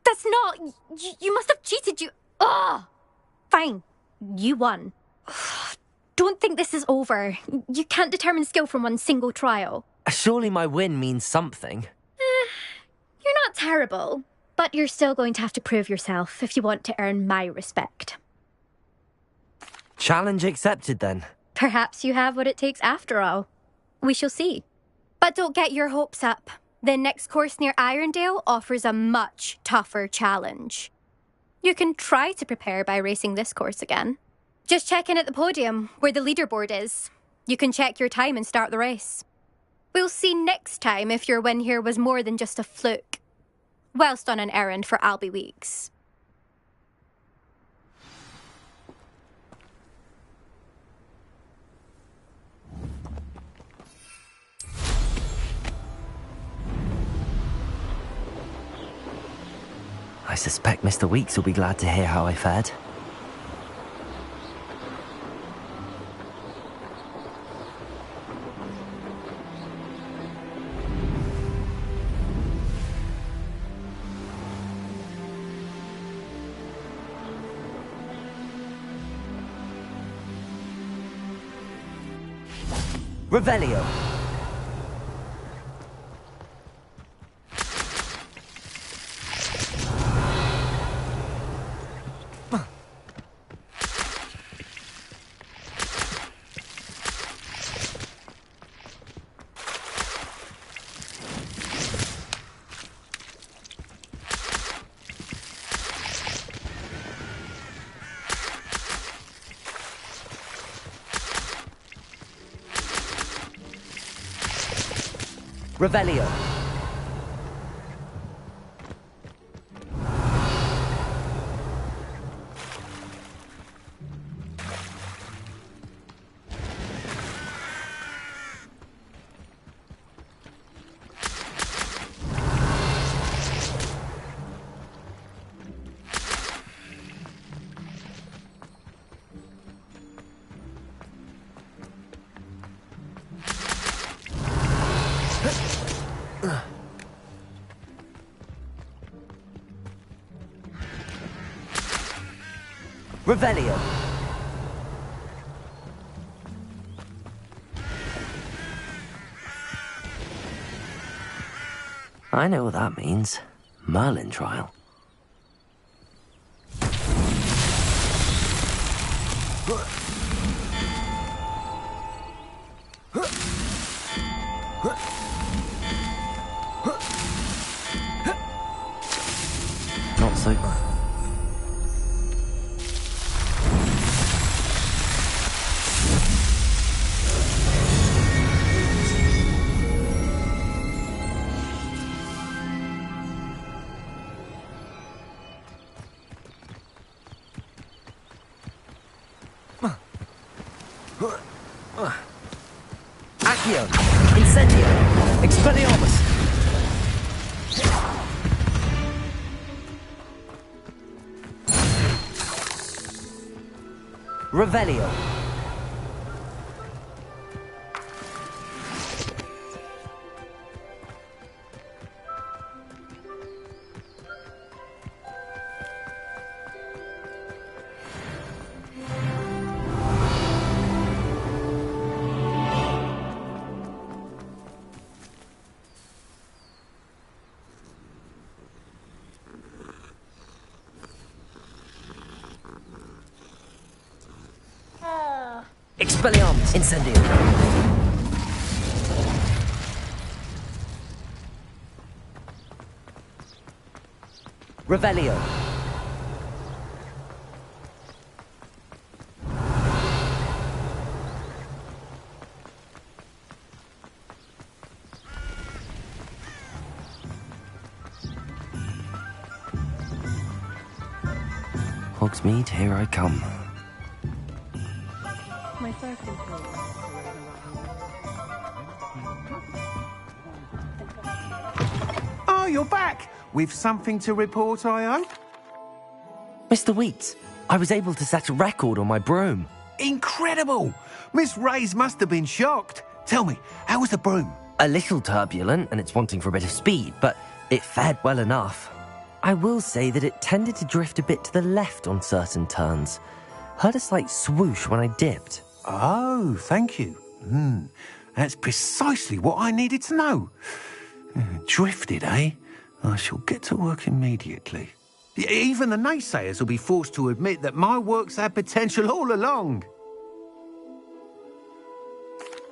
That's not... You must have cheated, you... Ugh! Fine. You won. Don't think this is over. You can't determine skill from one single trial. Surely my win means something. You're not terrible, but you're still going to have to prove yourself if you want to earn my respect. Challenge accepted, then. Perhaps you have what it takes after all. We shall see. But don't get your hopes up. The next course near Irondale offers a much tougher challenge. You can try to prepare by racing this course again. Just check in at the podium, where the leaderboard is. You can check your time and start the race. We'll see next time if your win here was more than just a fluke. Whilst on an errand for Albie Weeks. I suspect Mr. Weeks will be glad to hear how I fared. Revelio. Revelio. Revelio. I know what that means. Merlin trial. Not so. Accio! Incendio! Expelliarmus! Revelio! Expelliarmus! Incendio! Revelio! Hogsmeade, here I come. My first impulse. Oh, you're back! With something to report, I hope? Mr. Weeks, I was able to set a record on my broom. Incredible! Miss Reyes must have been shocked. Tell me, how was the broom? A little turbulent, and it's wanting for a bit of speed, but it fared well enough. I will say that it tended to drift a bit to the left on certain turns. Heard a slight swoosh when I dipped. Oh, thank you. That's precisely what I needed to know. Drifted, eh? I shall get to work immediately. Even the naysayers will be forced to admit that my work's had potential all along.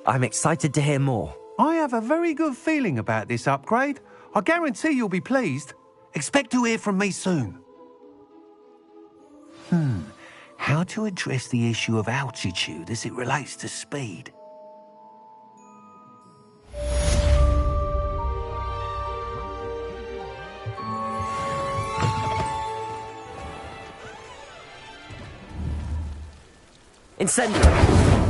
I'm excited to hear more. I have a very good feeling about this upgrade. I guarantee you'll be pleased. Expect to hear from me soon. How to address the issue of altitude as it relates to speed? Incendio!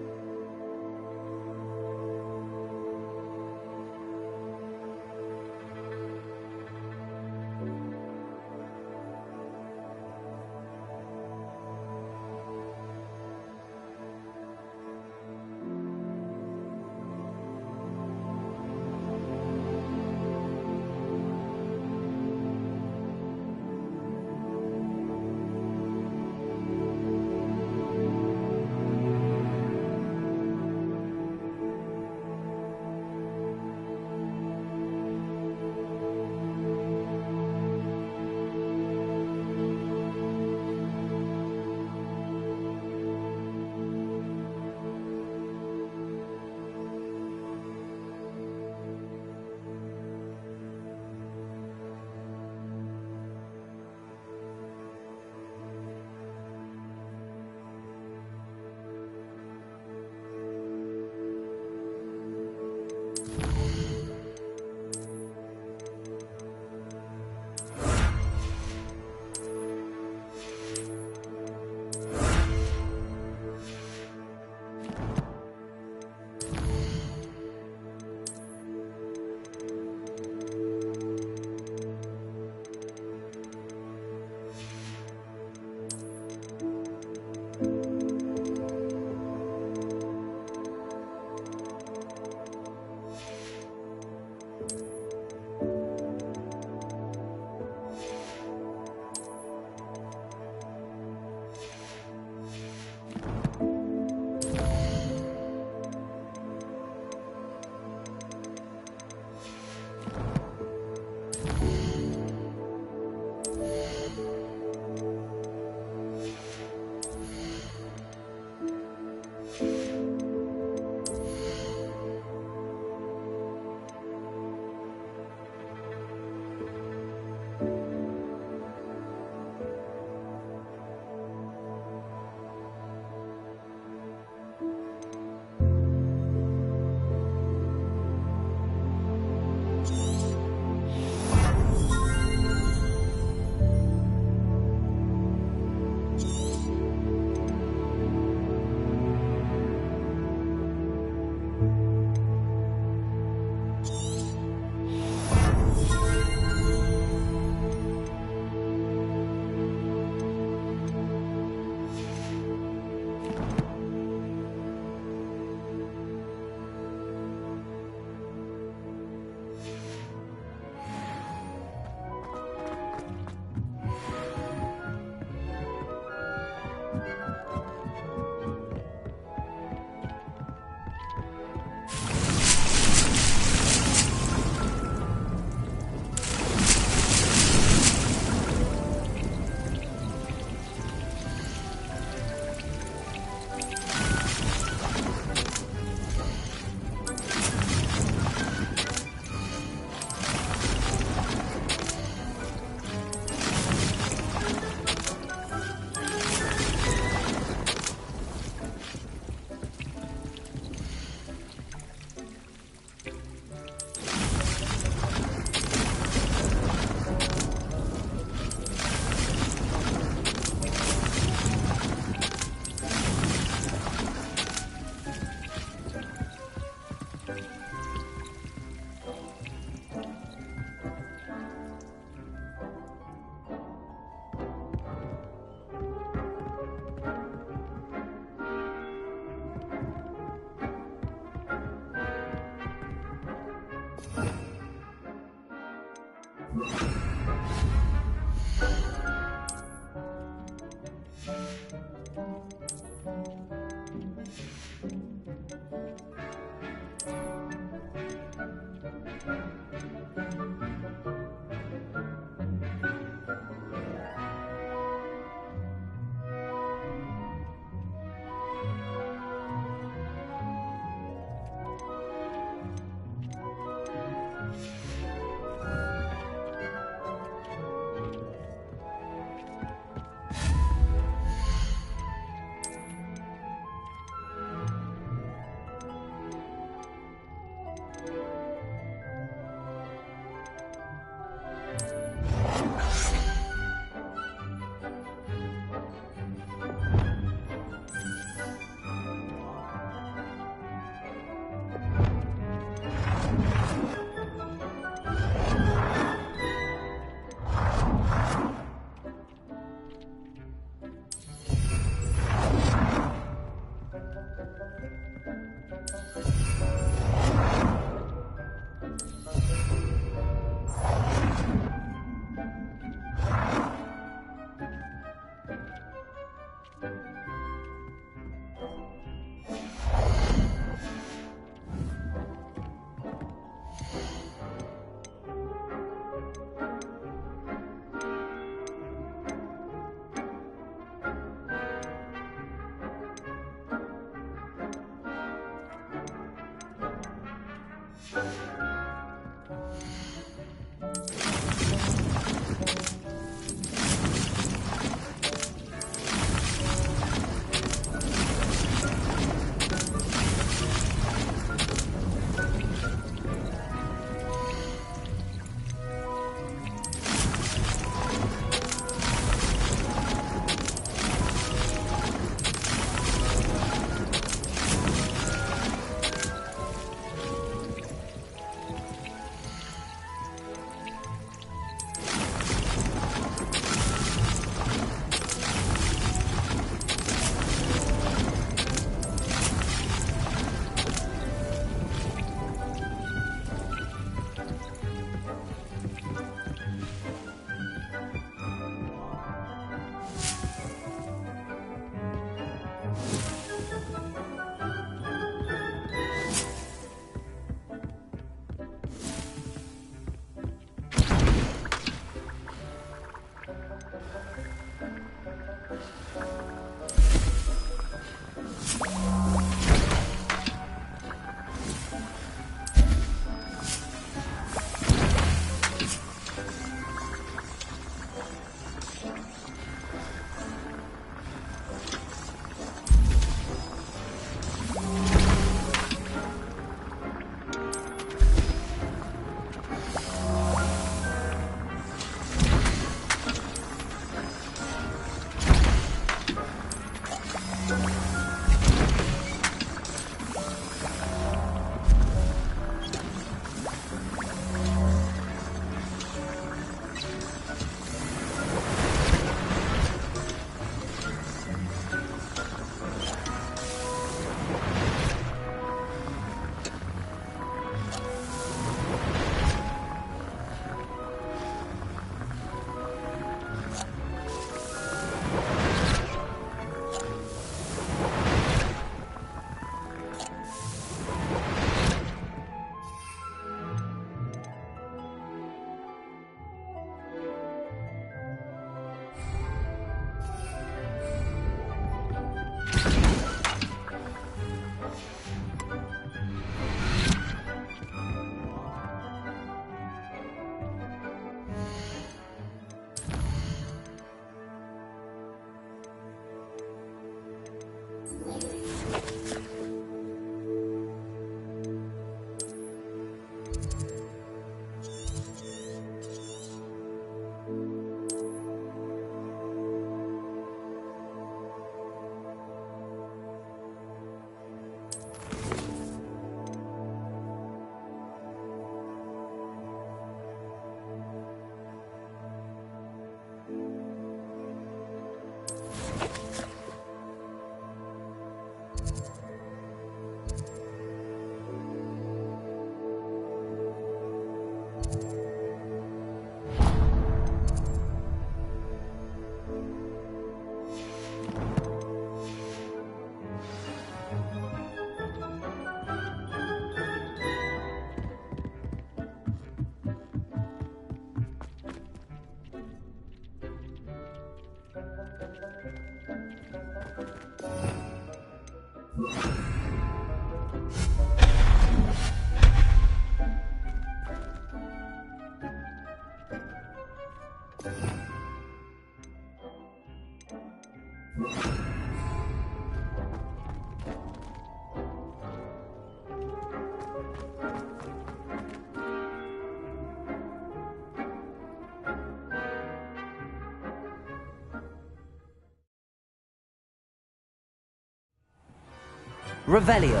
Revelio.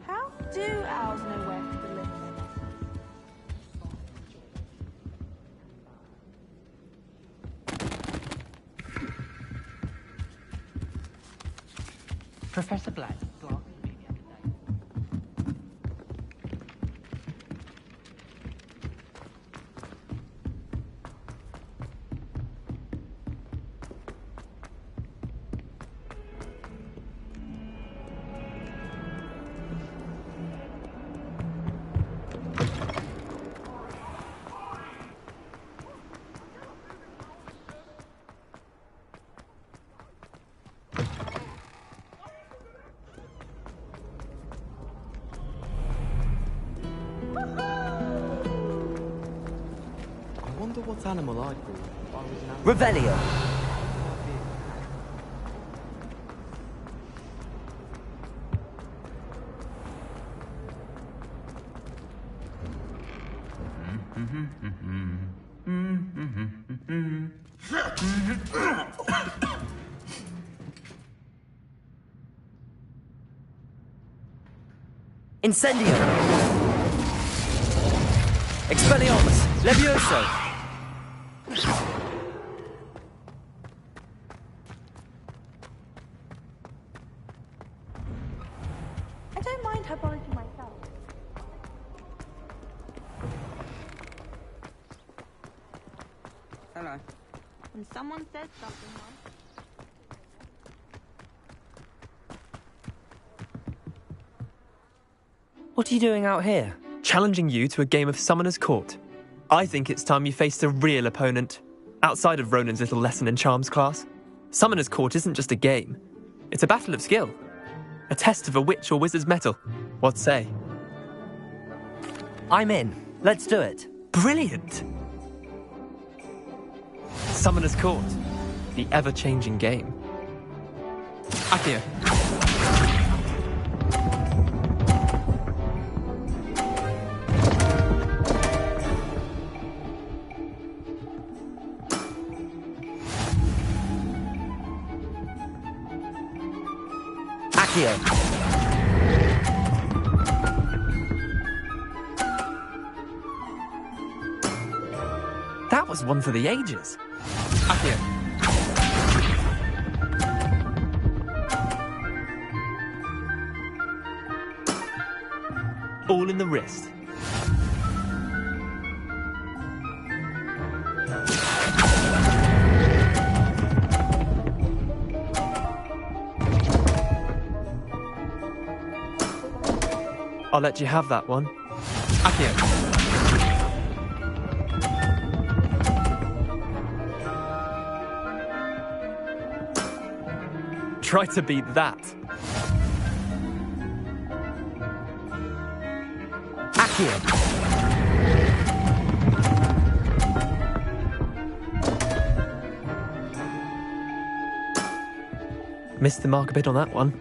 How do owls know where to live? Professor Black. I wonder what animal I'd be if I was an animal. Revelio. Incendio. Expelliarmus. Levioso. I don't mind herbology myself. Hello. When someone says something once, What are you doing out here? Challenging you to a game of Summoner's Court. I think it's time you faced a real opponent, outside of Ronan's little lesson in charms class. Summoner's Court isn't just a game. It's a battle of skill. A test of a witch or wizard's mettle. What say? I'm in. Let's do it. Brilliant! Summoner's Court. The ever-changing game. Accio. Accio. That was one for the ages. Accio. All in the wrist. I'll let you have that one. Accio. Try to beat that. Accio. Missed the mark a bit on that one.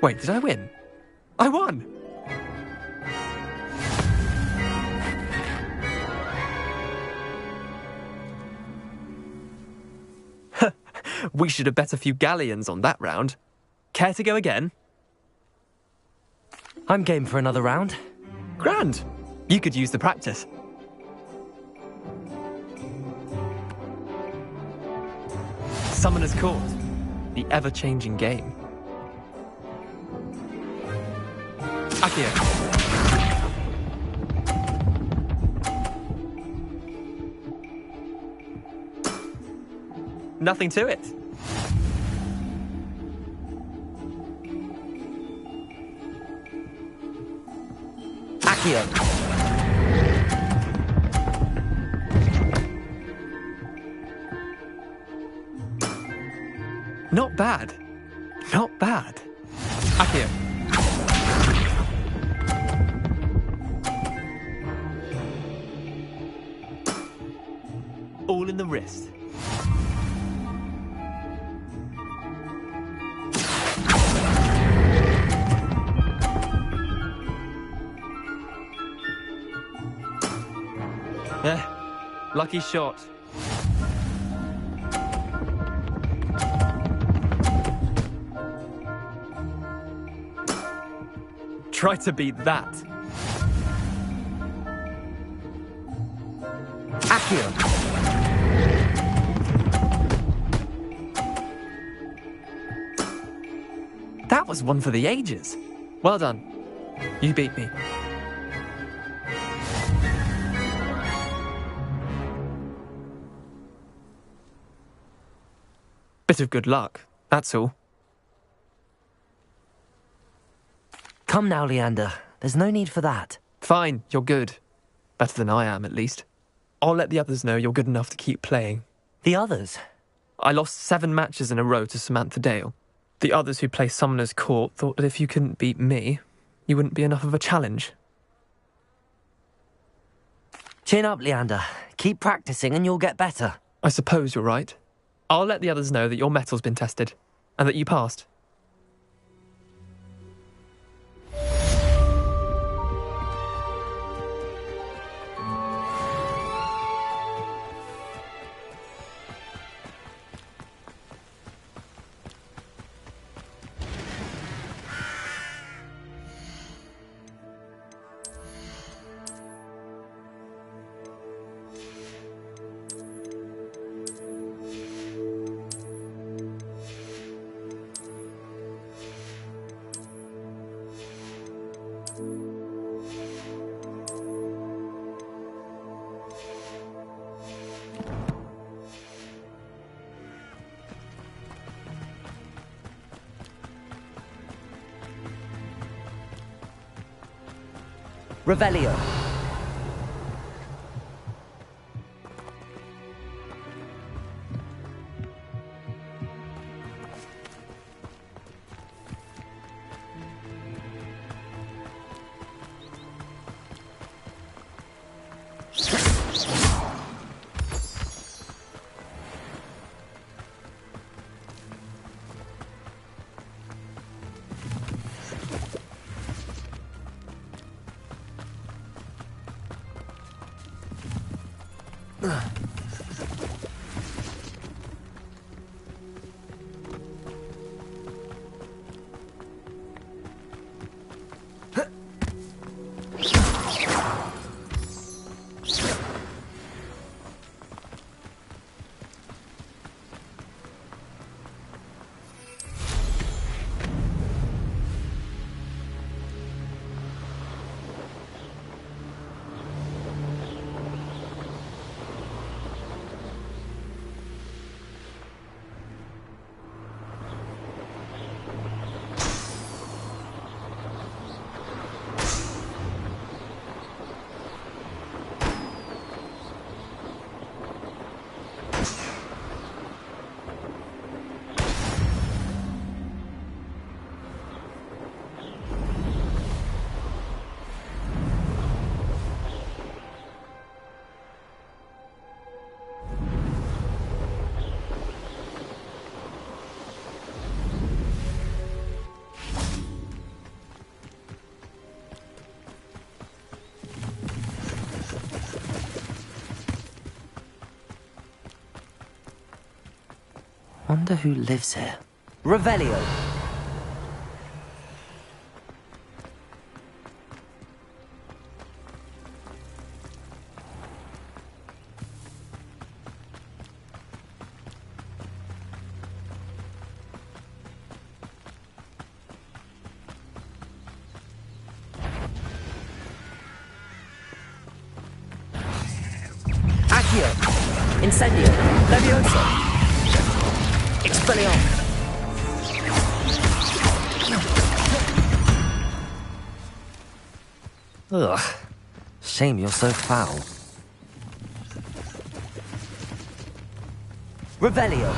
Wait, did I win? I won! We should have bet a few galleons on that round. Care to go again? I'm game for another round. Grand. You could use the practice. Summoner's Court. The ever-changing game. Accio. Nothing to it. Accio. Not bad. Not bad. Accio. All in the wrist. Lucky shot. Try to beat that. Accio. That was one for the ages. Well done. You beat me. Bit of good luck, that's all. Come now, Leander. There's no need for that. Fine, you're good. Better than I am, at least. I'll let the others know you're good enough to keep playing. The others? I lost 7 matches in a row to Samantha Dale. The others who play Summoner's Court thought that if you couldn't beat me, you wouldn't be enough of a challenge. Chin up, Leander. Keep practicing and you'll get better. I suppose you're right. I'll let the others know that your metal's been tested, and that you passed. Revelio. Wonder who lives here. Revelio. Accio. Incendio. Levioso. Expelliarmus. Ugh. Shame you're so foul. Revelio.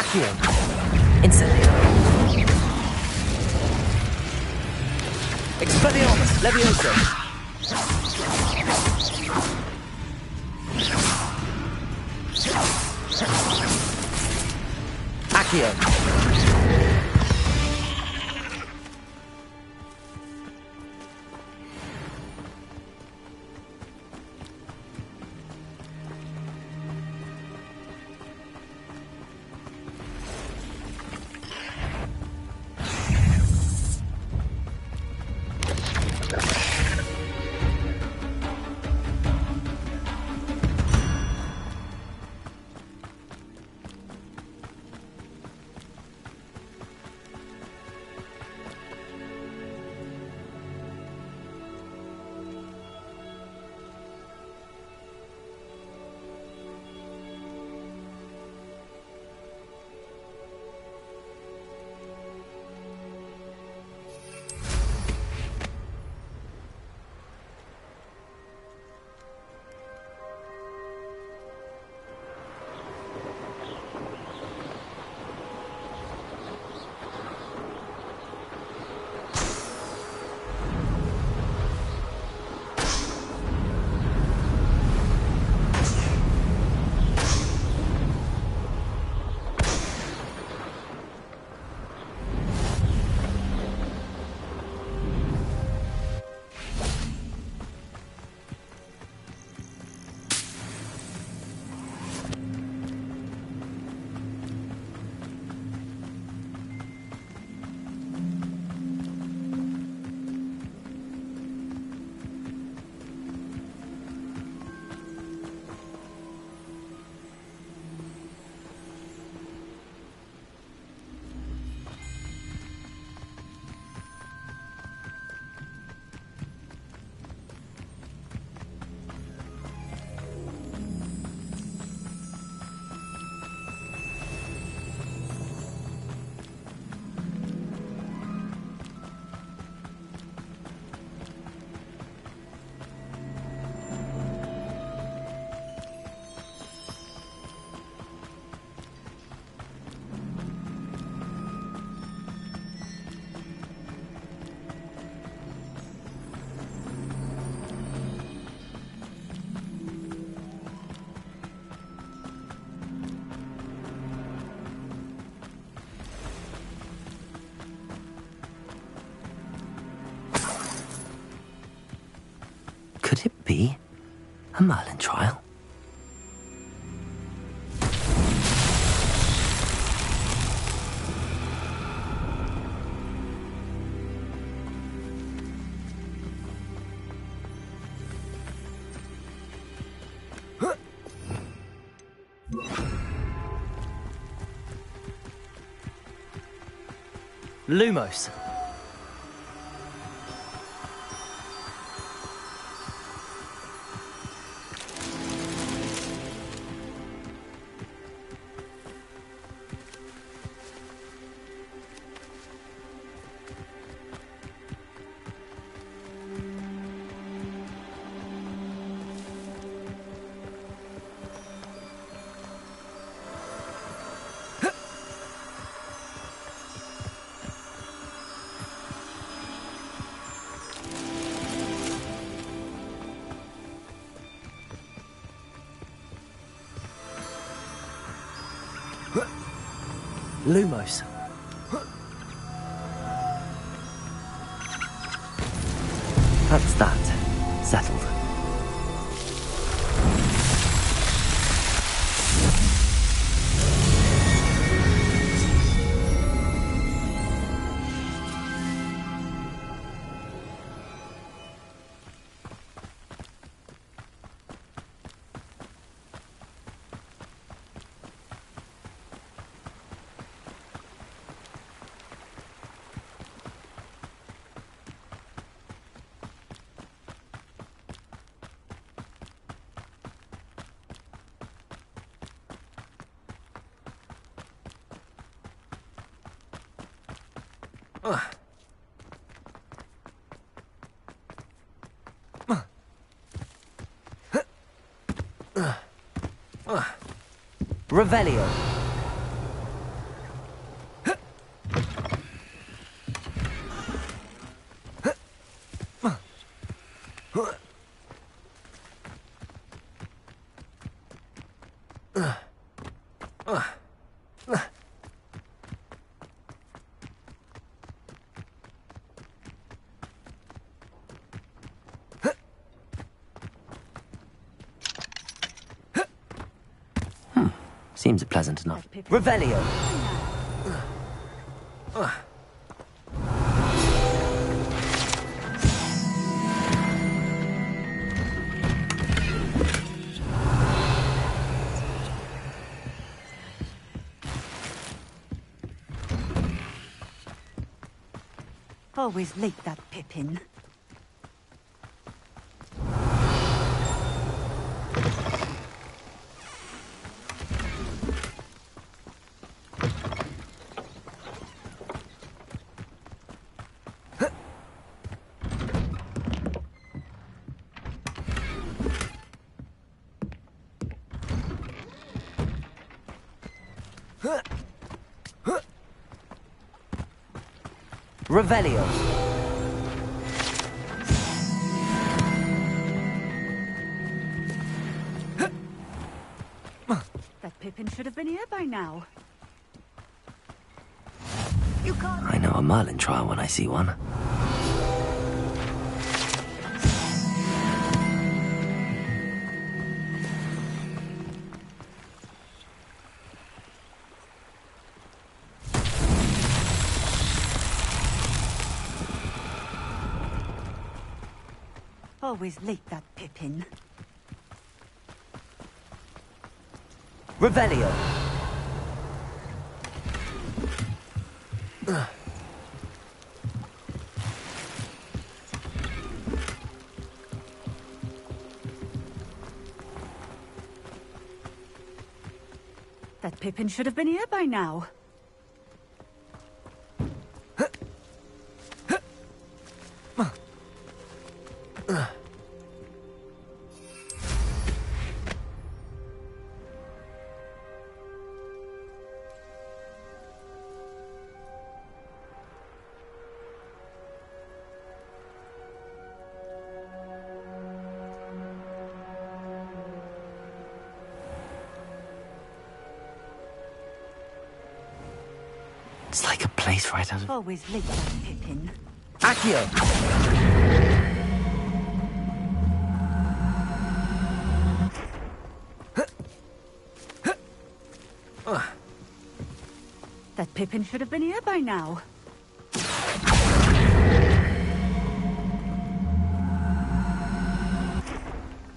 Accio. Incendio. Expelliarmus. Levioso. Accio. Could it be a Merlin trial? Lumos. Lumos. That's that. Settled. Revelio. Seems pleasant enough. Revelio! Always late, that Pippin. Revelio. That Pippin should have been here by now. I know a Merlin trial when I see one. Always late, that Pippin. Revelio. That Pippin should have been here by now. It's like a place right out of... Always late, that Pippin. Accio! That Pippin should have been here by now.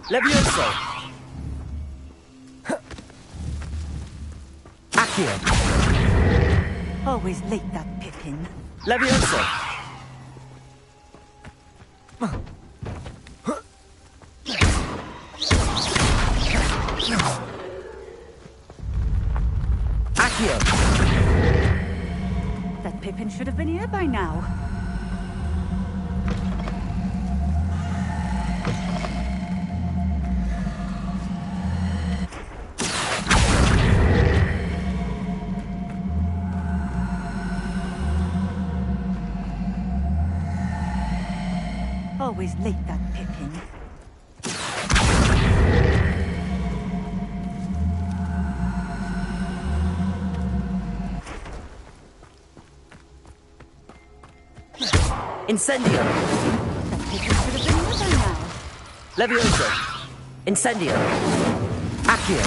Levioso! Accio! Always late, that Pippin. Levioso! Accio! That Pippin should have been here by now. Always late, that Pippin. Incendio! That Pippin should have been here by now. Levioso! Incendio! Accio!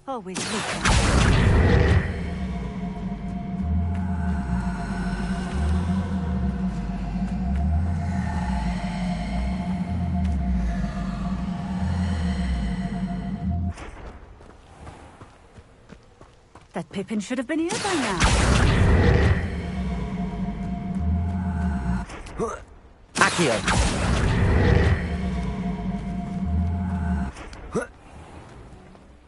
Always late, that That Pippin should have been here by now. Accio!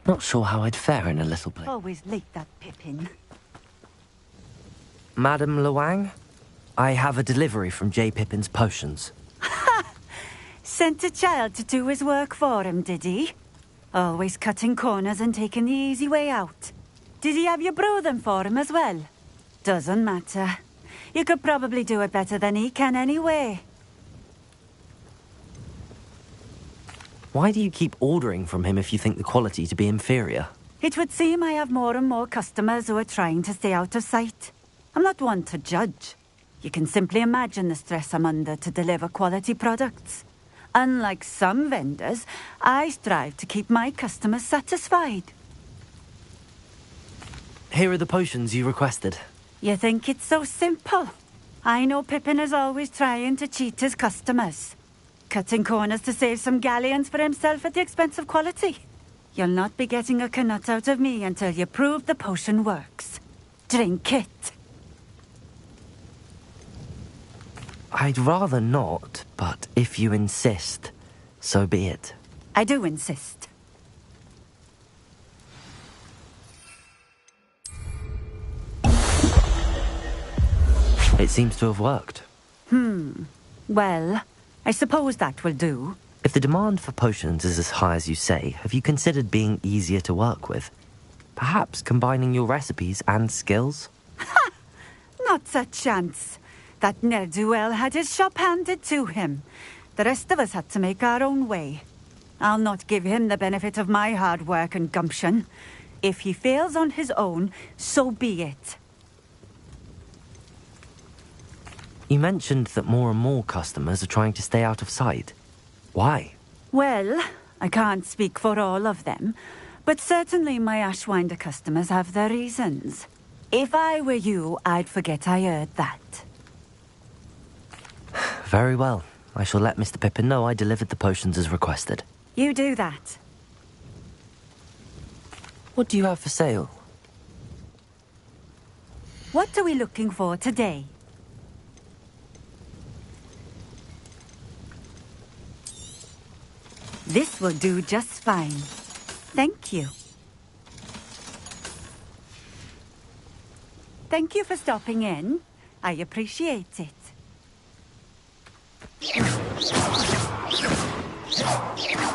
Not sure how I'd fare in a little place. Always late, that Pippin. Madame Luang, I have a delivery from J. Pippin's potions. Sent a child to do his work for him, did he? Always cutting corners and taking the easy way out. Did he have you brew them for him as well? Doesn't matter. You could probably do it better than he can anyway. Why do you keep ordering from him if you think the quality to be inferior? It would seem I have more and more customers who are trying to stay out of sight. I'm not one to judge. You can simply imagine the stress I'm under to deliver quality products. Unlike some vendors, I strive to keep my customers satisfied. Here are the potions you requested. You think it's so simple? I know Pippin is always trying to cheat his customers. Cutting corners to save some galleons for himself at the expense of quality. You'll not be getting a canut out of me until you prove the potion works. Drink it. I'd rather not, but if you insist, so be it. I do insist. It seems to have worked. Well, I suppose that will do. If the demand for potions is as high as you say, have you considered being easier to work with? Perhaps combining your recipes and skills? Not a chance. That ne'er-do-well had his shop handed to him. The rest of us had to make our own way. I'll not give him the benefit of my hard work and gumption. If he fails on his own, so be it. You mentioned that more and more customers are trying to stay out of sight. Why? Well, I can't speak for all of them, but certainly my Ashwinder customers have their reasons. If I were you, I'd forget I heard that. Very well. I shall let Mr. Pippin know I delivered the potions as requested. You do that. What do you have for sale? What are we looking for today? This will do just fine. Thank you. Thank you for stopping in. I appreciate it.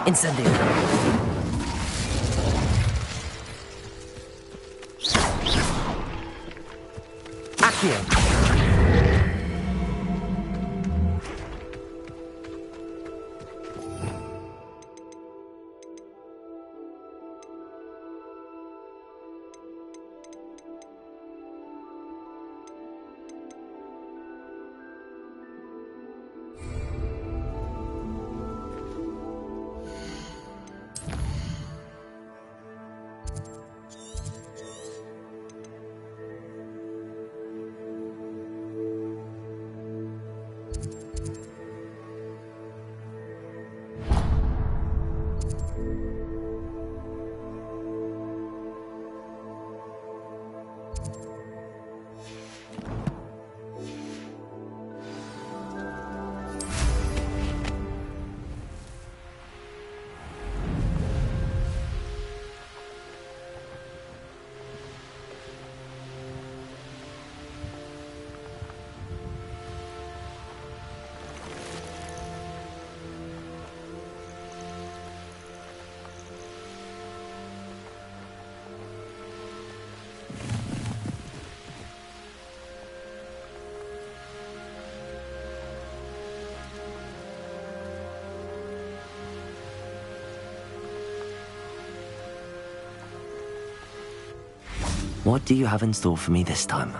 Incendio. Accio. What do you have in store for me this time?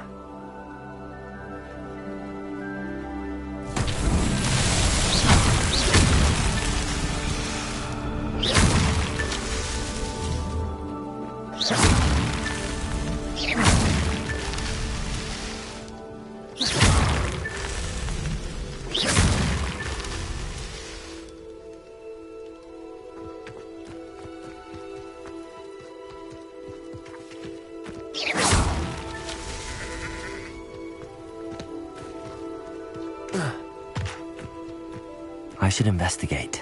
I should investigate.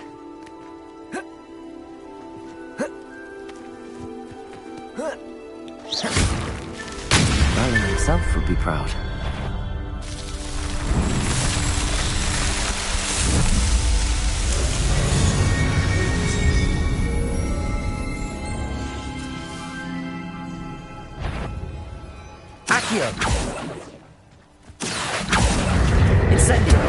Merlin himself would be proud. Accio! Incendio!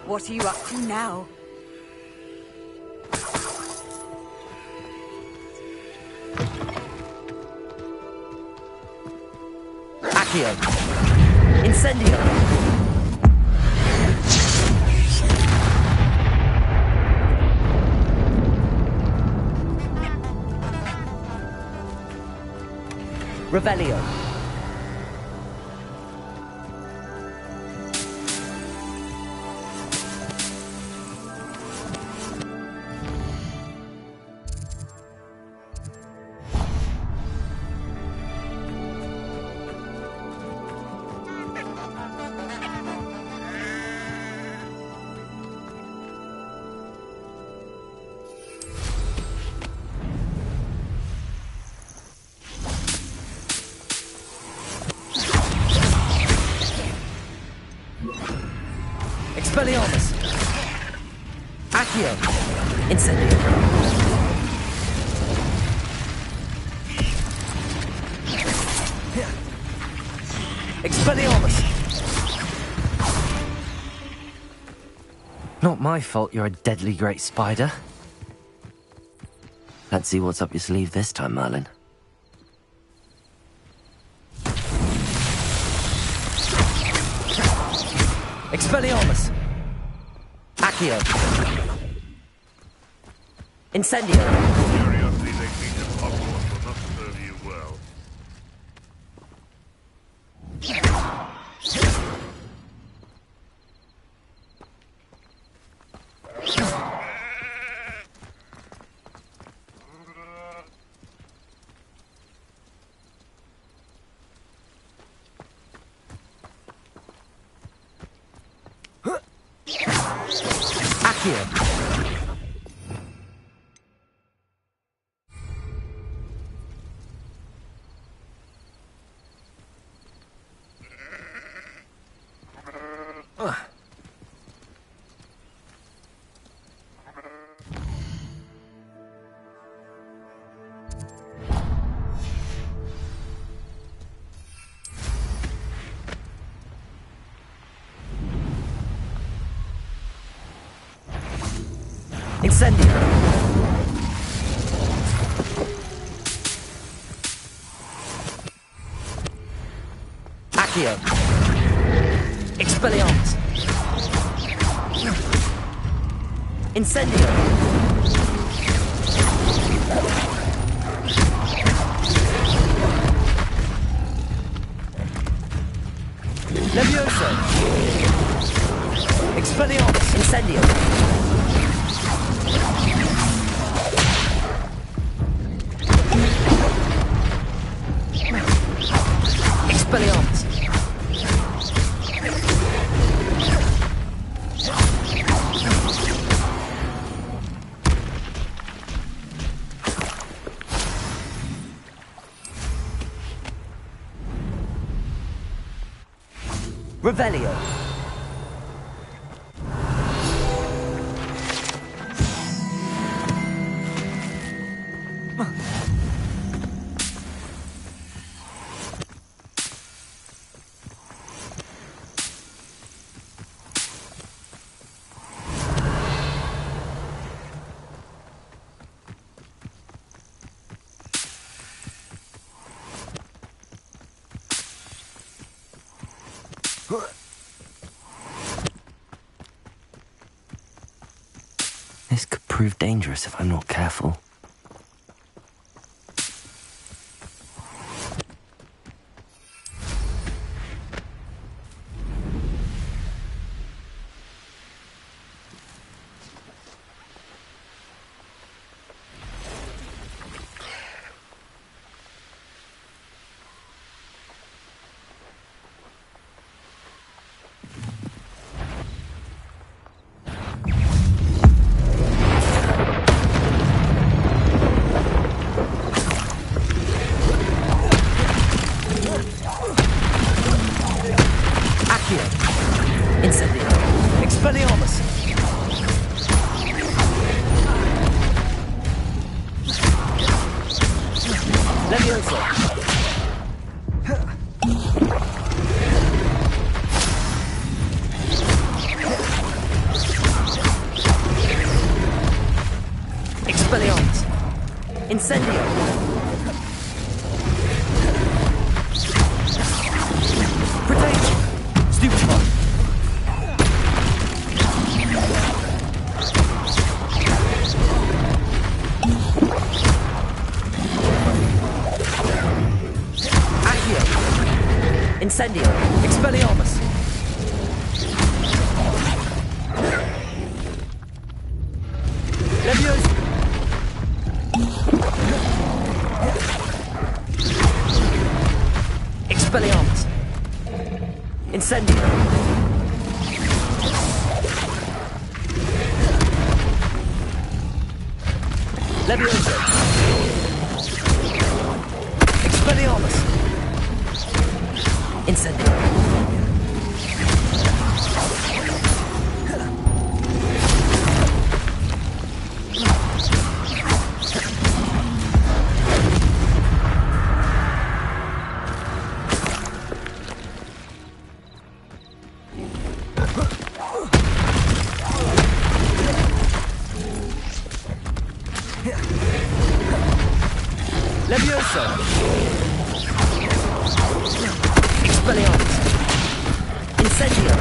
What are you up to now? Accio! Incendio! Revelio! Expelliarmus! Accio! Incendio! Expelliarmus! Not my fault you're a deadly great spider. Let's see what's up your sleeve this time, Merlin. Expelliarmus! Accio! Incendio! Curiosity they meet at Hogwarts will not serve you well. Accio! Incendio! Accio! Expelliarmus! Incendio! Levioso! Expelliarmus! Incendio! Expelliarmus! Revelio! This could prove dangerous if I'm not careful. Accio. Incendio. Expelliarmus. Levioso. Expelliarmus. Incendio. Protego. Stupefy. Accio. Incendio. Expelliarmus. Levioso. Expelliarmus. Incendio. Levioso. Expelliarmus. Incendio. Levioso. Expelliarmus. Incendio.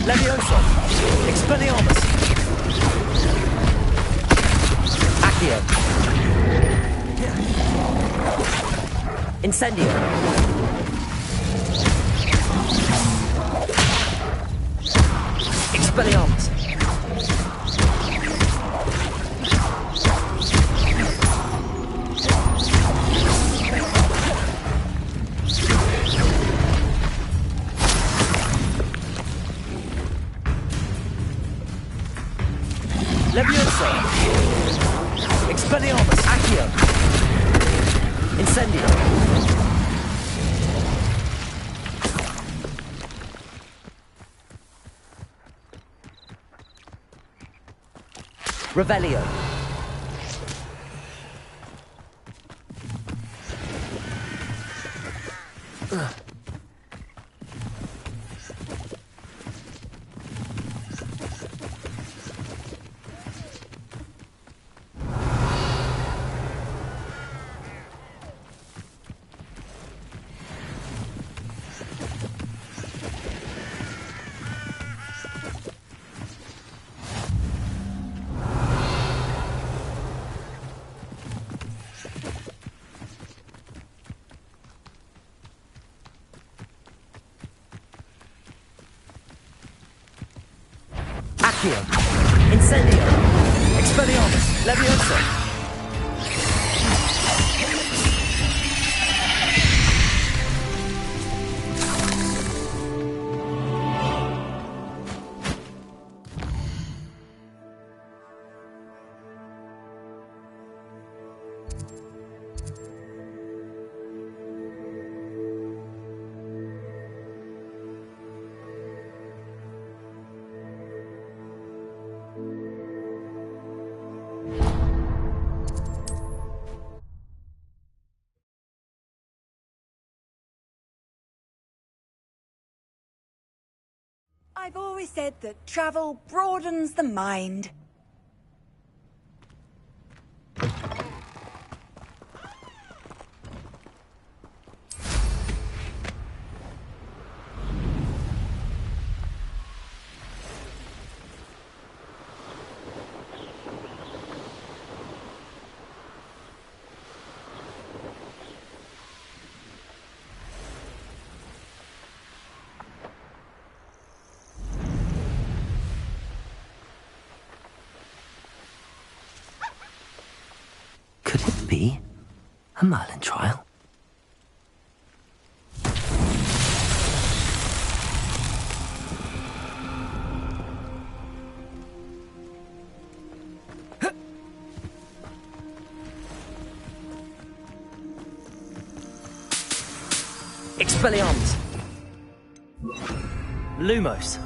Levioso. Expelliarmus. Accio. Incendio. Expelliarmus. Levioso. Expelliarmus. Accio. Incendio. Revelio. Accio. Incendio. Expelliarmus. Levioso. I've always said that travel broadens the mind. Could it be a Merlin trial? Expelliarmus! Lumos!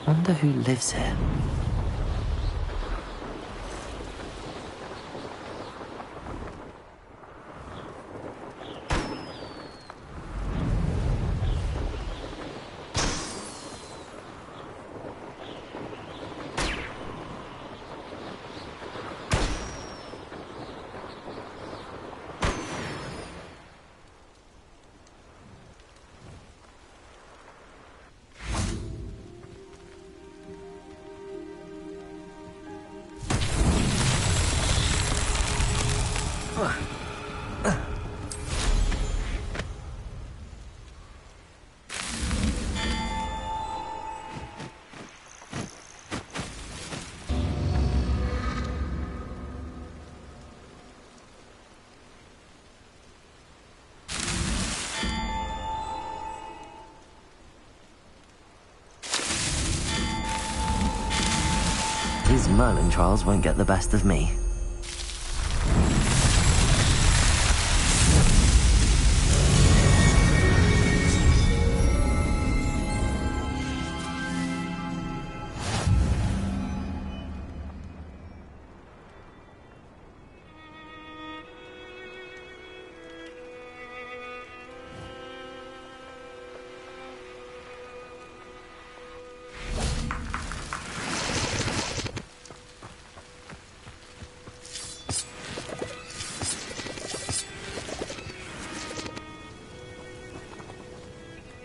Wonder who lives here. These Merlin trials won't get the best of me.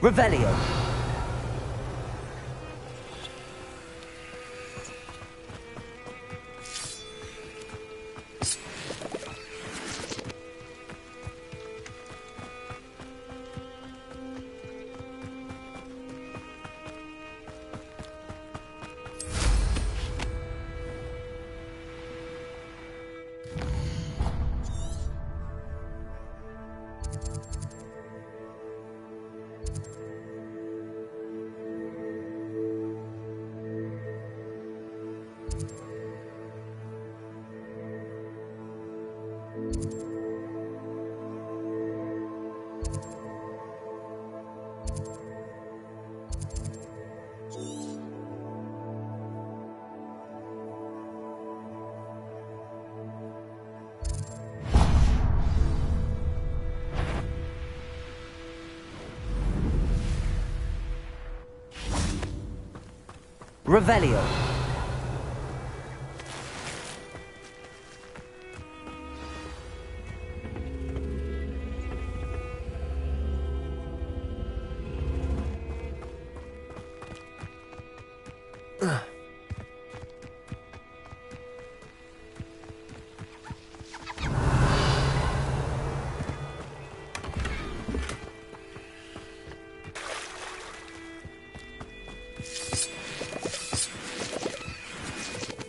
Revelio. Revelio.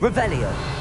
Revelio.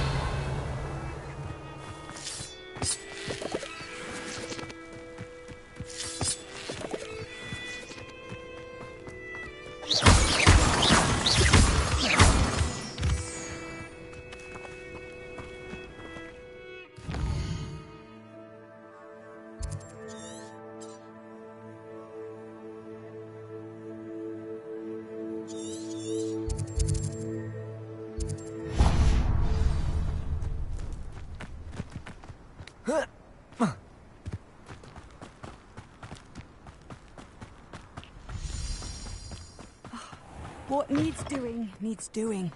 What needs doing, needs doing.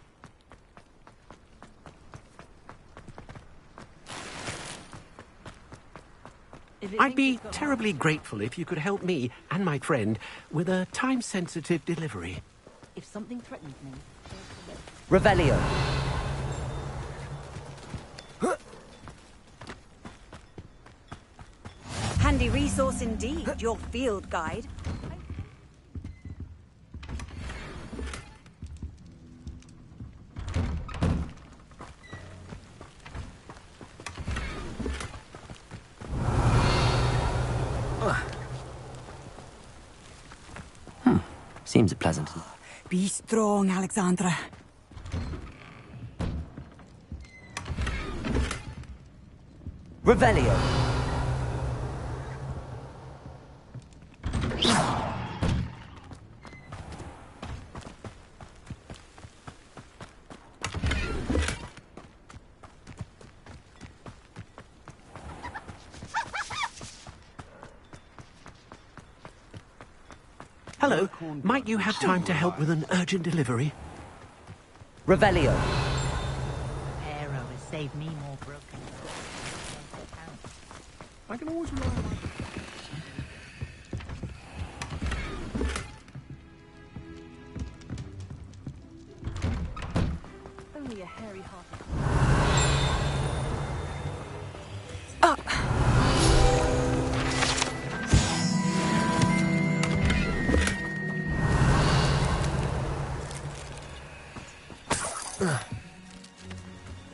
I'd be terribly grateful if you could help me and my friend with a time-sensitive delivery. If something threatens me... Revelio. Handy resource indeed, your field guide. Seems pleasant. Be strong, Alexandra. Revelio. Hello, might you have time to help with an urgent delivery? Revelio. Arrow has saved me more broken. I can always rely on Only a hairy heart.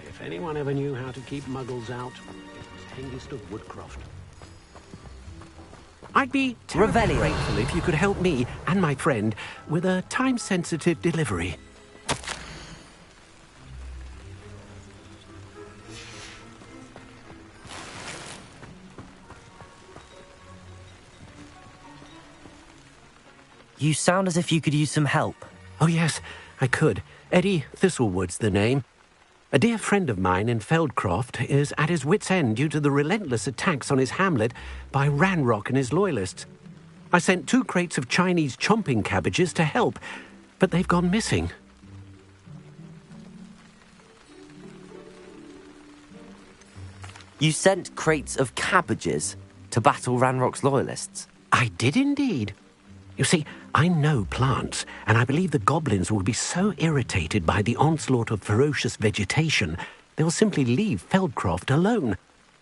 If anyone ever knew how to keep muggles out, it was Hengist of Woodcroft. I'd be terribly grateful if you could help me and my friend with a time-sensitive delivery. You sound as if you could use some help. Oh yes, I could. Eddie Thistlewood's the name. A dear friend of mine in Feldcroft is at his wit's end due to the relentless attacks on his hamlet by Ranrock and his loyalists. I sent 2 crates of Chinese chomping cabbages to help, but they've gone missing. You sent crates of cabbages to battle Ranrock's loyalists? I did indeed. You see, I know plants, and I believe the goblins will be so irritated by the onslaught of ferocious vegetation, they'll simply leave Feldcroft alone.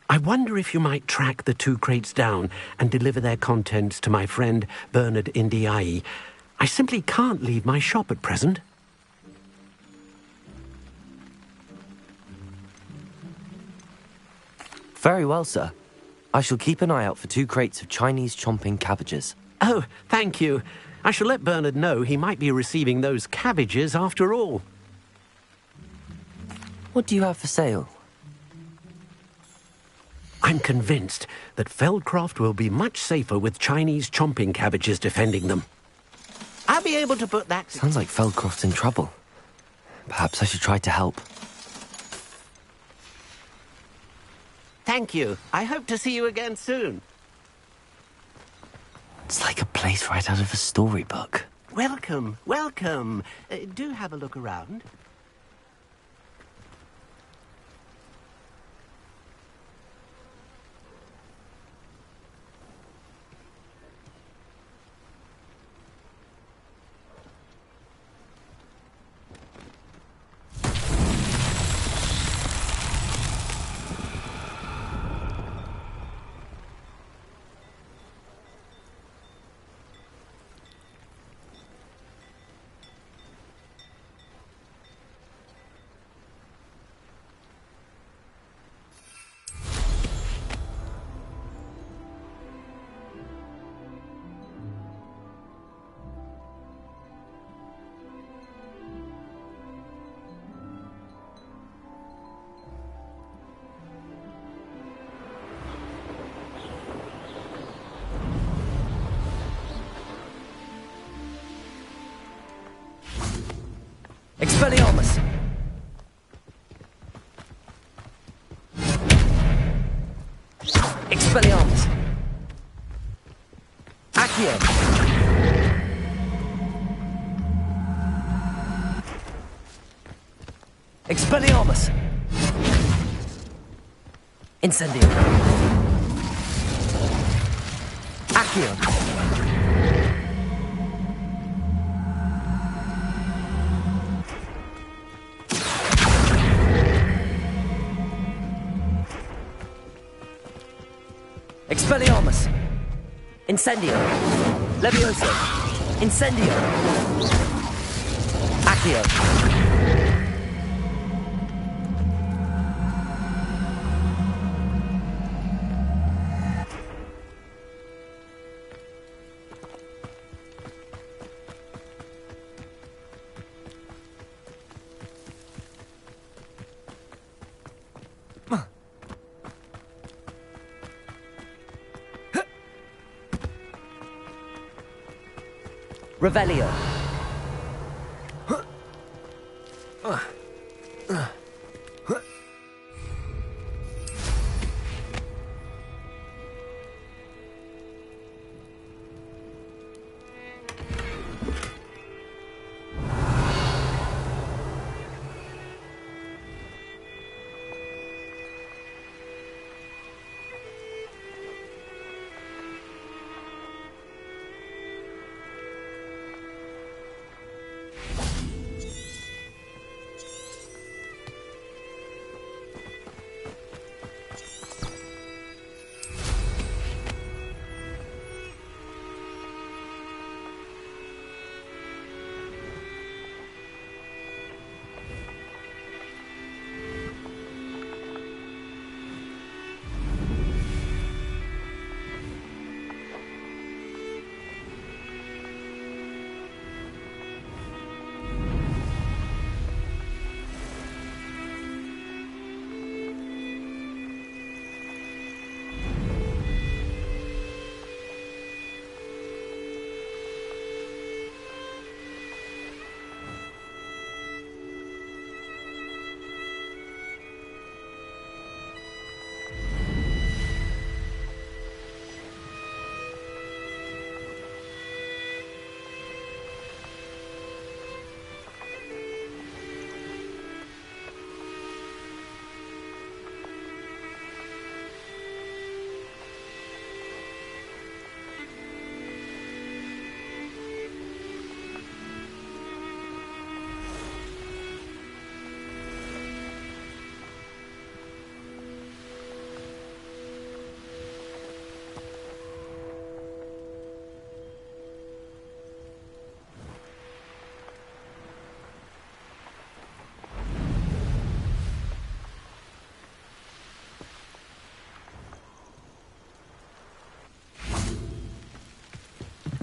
I wonder if you might track the 2 crates down and deliver their contents to my friend Bernard Indiai. I simply can't leave my shop at present. Very well, sir. I shall keep an eye out for 2 crates of Chinese chomping cabbages. Oh, thank you. I shall let Bernard know he might be receiving those cabbages after all. What do you have for sale? I'm convinced that Feldcroft will be much safer with Chinese chomping cabbages defending them. I'll be able to put that... Sounds like Feldcroft's in trouble. Perhaps I should try to help. Thank you. I hope to see you again soon. It's like a place right out of a storybook. Welcome, welcome. Do have a look around. Expelliarmus! Expelliarmus! Accio! Expelliarmus! Incendio! Accio! Expelliarmus! Incendio! Levioso! Incendio! Accio! Revelio.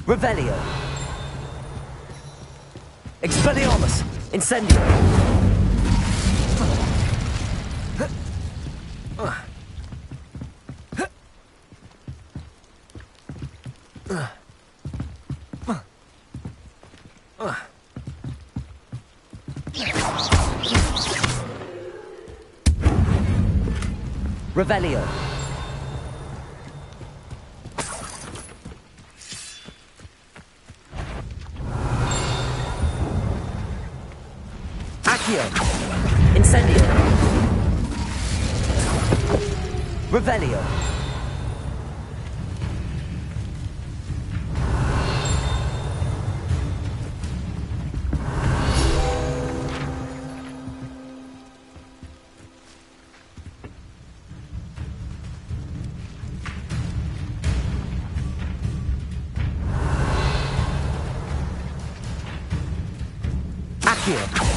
Revelio. Expelliarmus. Incendio. Revelio. Accio. Incendio. Revelio. Accio.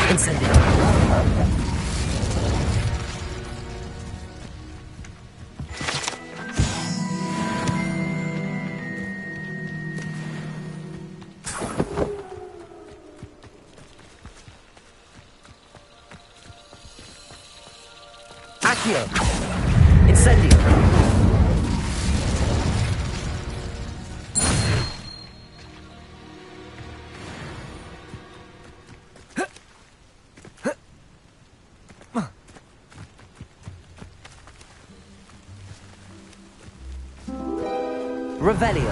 Incendio. Accio. Incendio. Revelio.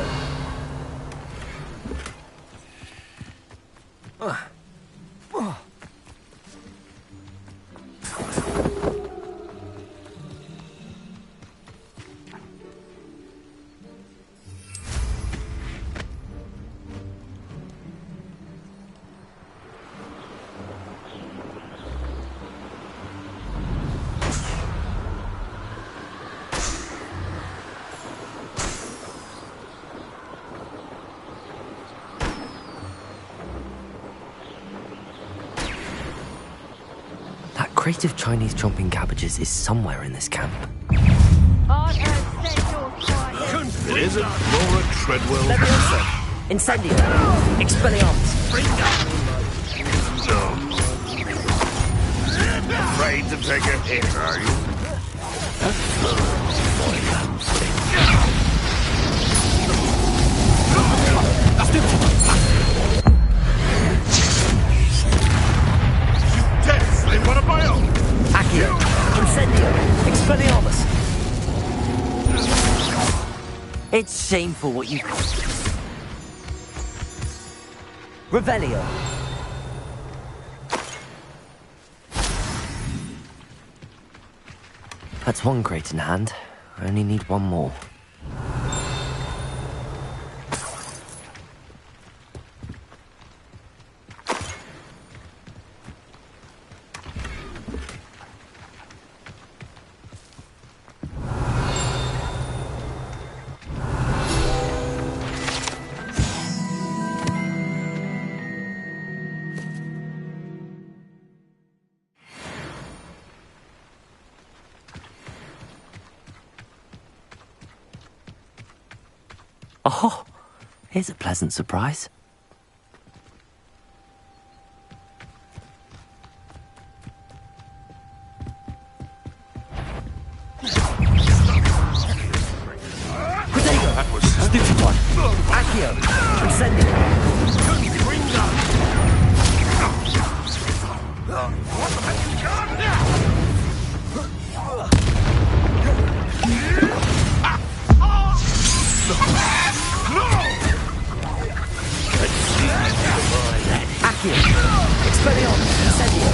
crate of Chinese chomping cabbages is somewhere in this camp. It isn't Laura Treadwell. Leviosa! Incendio! Expelliarmus! Afraid to take a hit, are you? You dead slave, one of my own! Accio! Incendio! Expelliarmus! It's shameful what you... Revelio! That's one crate in hand. I only need one more. Oh, here's a pleasant surprise. That was Stupefy! Accio! Incendio! Accio! Expelliarmus! Incendio!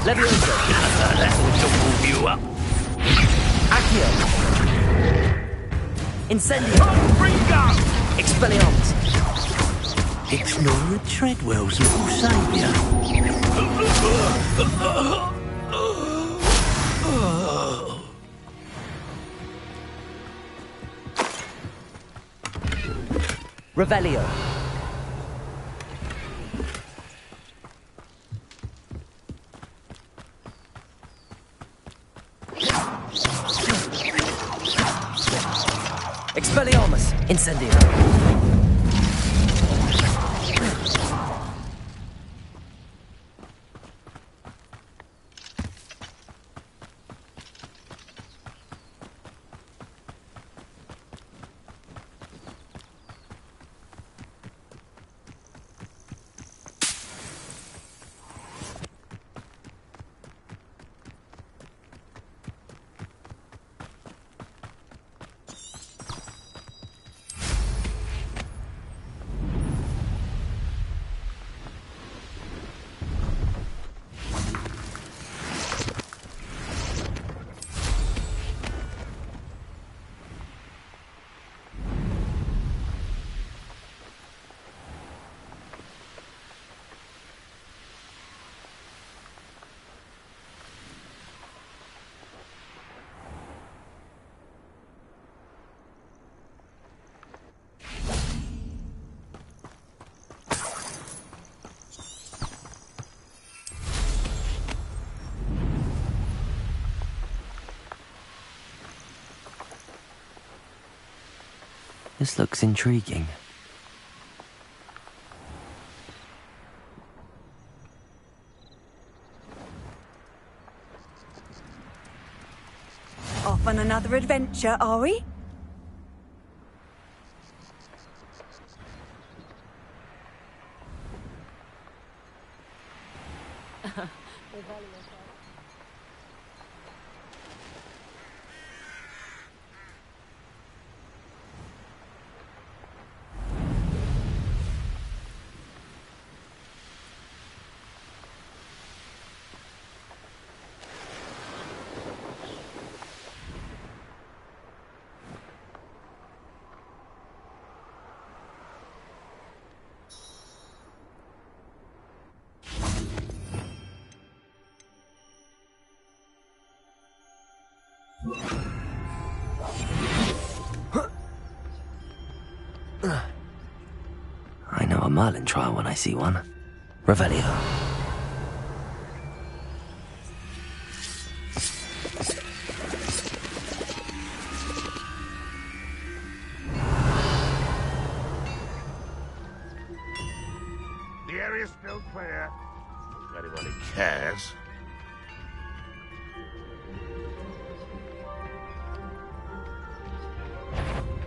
Leviosa! That'll double you up. Accio! Incendio! Expelliarmus! It's Laura Treadwell's little saviour. Revelio! Expelliarmus! Incendio! This looks intriguing. Off on another adventure, are we? I know Merlin trial when I see one. Revelio. The area's still clear. If anybody cares.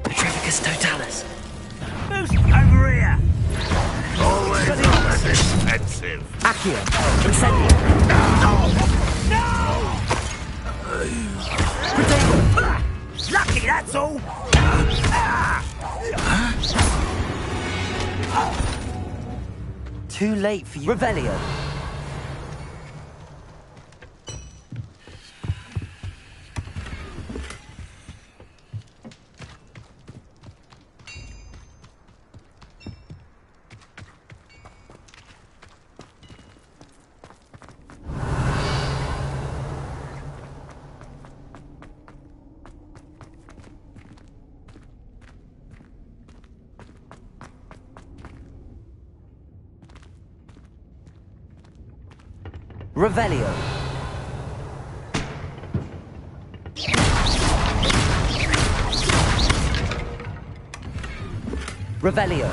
Petrificus totalis. Who's over here? Always not expensive. Accio. Incendio. Lucky, that's all. Too late for you. Revelio. Revelio. Revelio.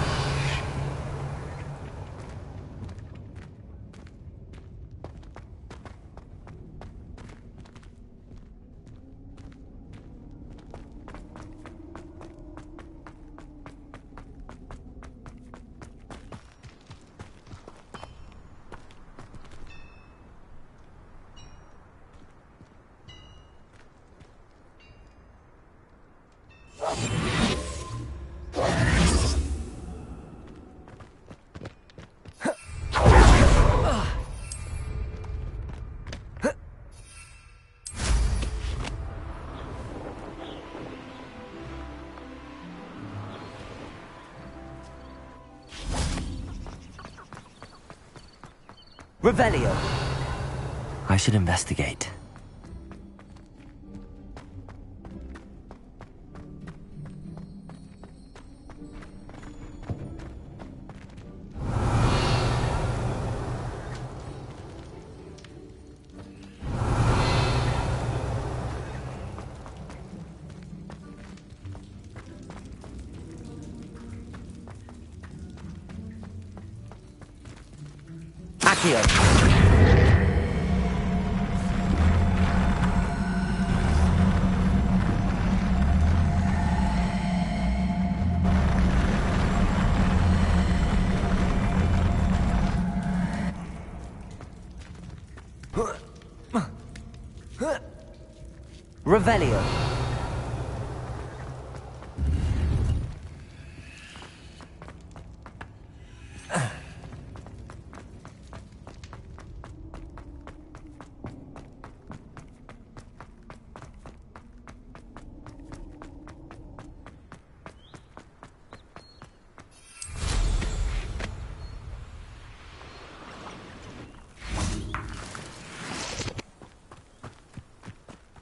Revelio. I should investigate. Accio. Revelio.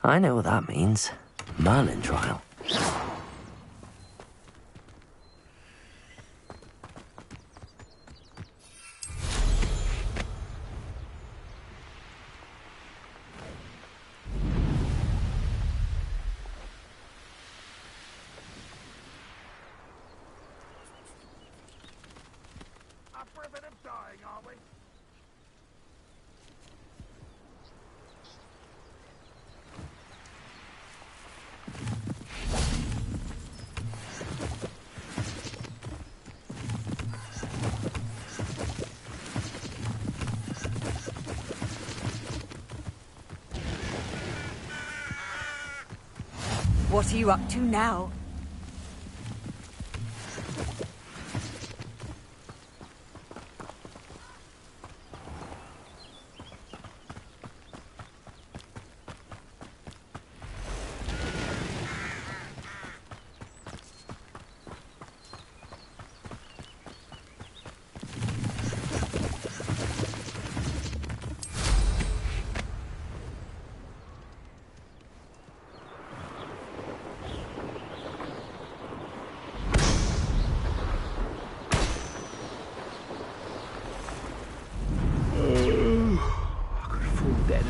I know what that means. Merlin trial. After a bit of dying, are we? What are you up to now?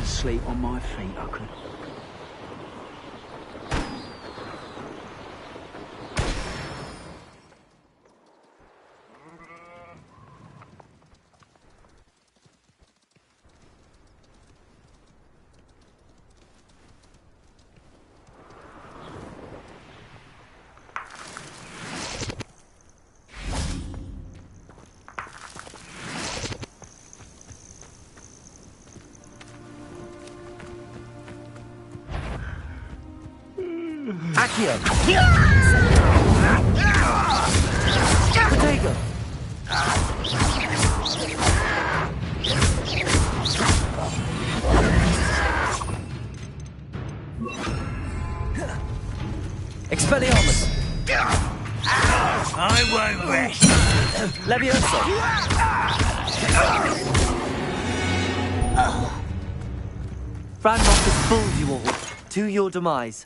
asleep on my feet, I could. Accio! Protego! Expelliarmus! I won't rest. Levioso! Ranrock has fooled you all. To your demise.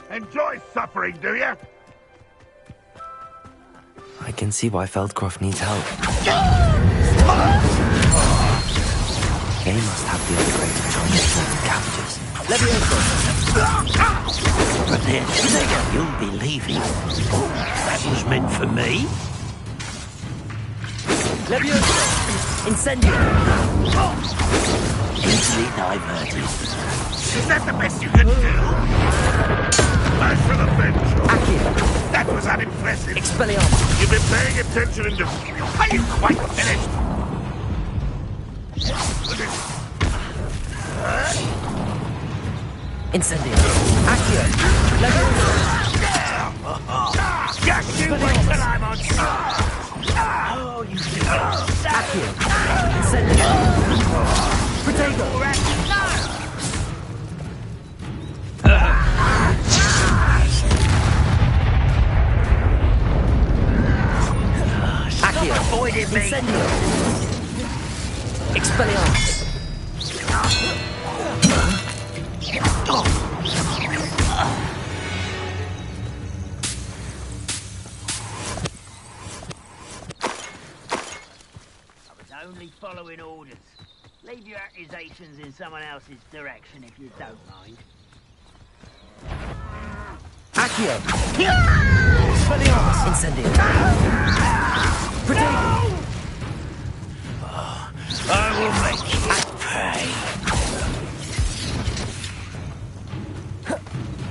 Enjoy suffering, do you? I can see why Feldcroft needs help. They must have the upgrade Chinese sorted cabbages. But then, you'll be leaving. That was meant for me. Levioso! Incendio! Easily diverted. Is that the best you can do? I shall avenge you. Accio! That was unimpressive. Expelliarmus! You've been paying attention and are you quite finished? Incendio! Accio! Leviosa! Just you wait till I'm on side. Oh, you Accio! Incendio! Protego! Accio! avoiding me. Incendio! Expelliarmus! Only following orders. Leave your accusations in someone else's direction if you don't mind. Accio! Expelliarmus! Incendio! Protego! I will make you pay.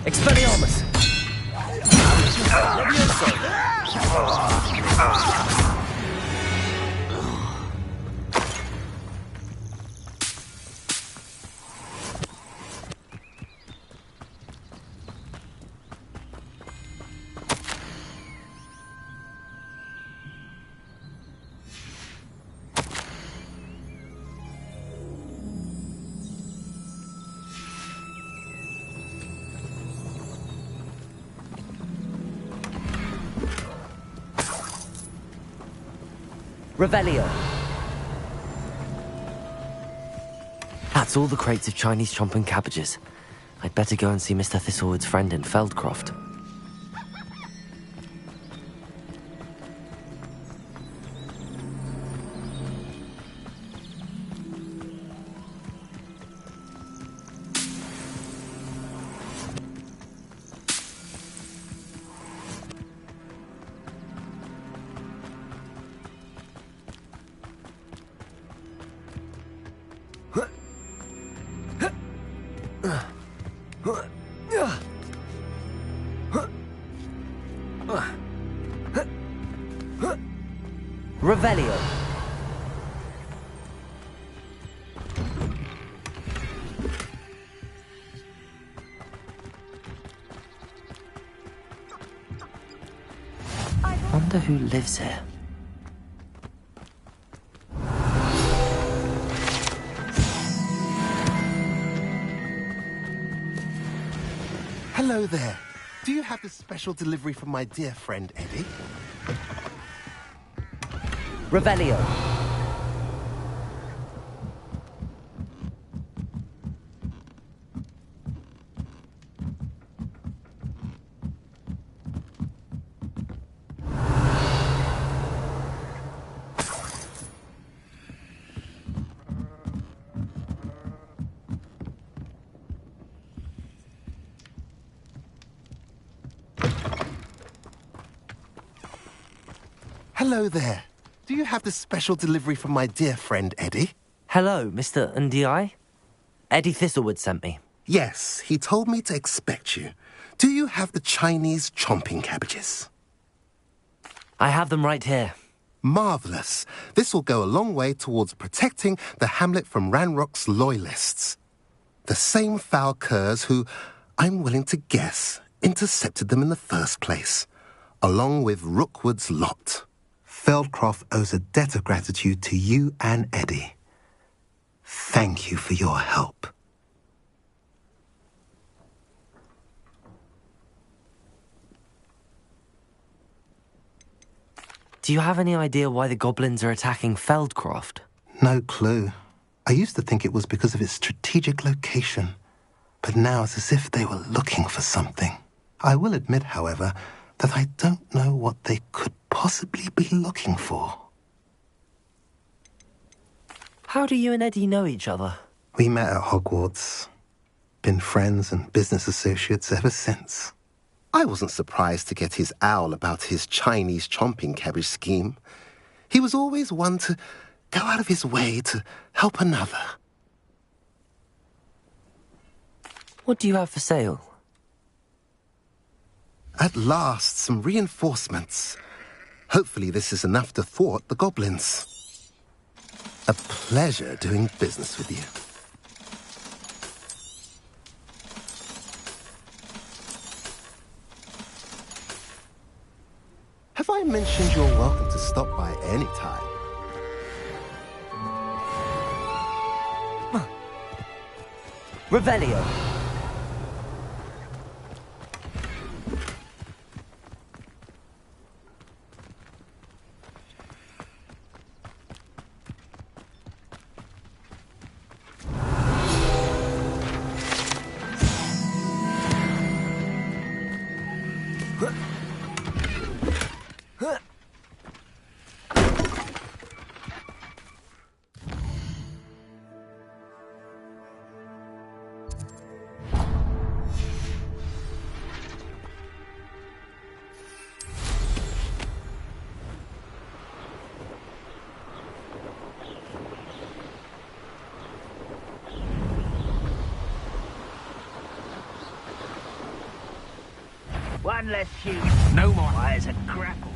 Expelliarmus! Leviosa! Revelio. That's all the crates of Chinese chomping cabbages. I'd better go and see Mr. Thistlewood's friend in Feldcroft. Revelio. Wonder who lives here. Hello there. Do you have the special delivery from my dear friend Eddie? Revelio. Hello there. Do you have the special delivery from my dear friend Eddie? Hello, Mr. Ndi. Eddie Thistlewood sent me. Yes, he told me to expect you. Do you have the Chinese chomping cabbages? I have them right here. Marvellous. This will go a long way towards protecting the hamlet from Ranrock's loyalists. The same foul curs who, I'm willing to guess, intercepted them in the first place, along with Rookwood's lot. Feldcroft owes a debt of gratitude to you and Eddie. Thank you for your help. Do you have any idea why the goblins are attacking Feldcroft? No clue. I used to think it was because of its strategic location, but now it's as if they were looking for something. I will admit, however, that I don't know what they could possibly be looking for. How do you and Eddie know each other? We met at Hogwarts. Been friends and business associates ever since. I wasn't surprised to get his owl about his Chinese chomping cabbage scheme. He was always one to go out of his way to help another. What do you have for sale? At last, some reinforcements. Hopefully this is enough to thwart the goblins. A pleasure doing business with you. Have I mentioned you're welcome to stop by any time? Revelio. One less shoot. No more. Wires are crackled.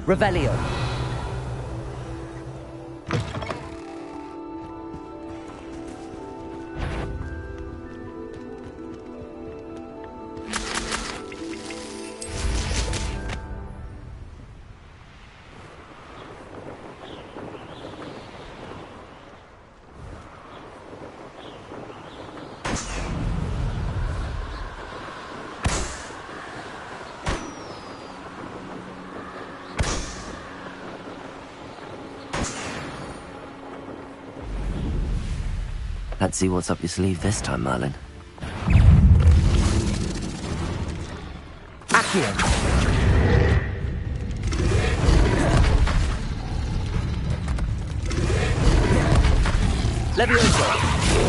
Revelio. Let's see what's up your sleeve this time, Merlin. Accio! Levioso!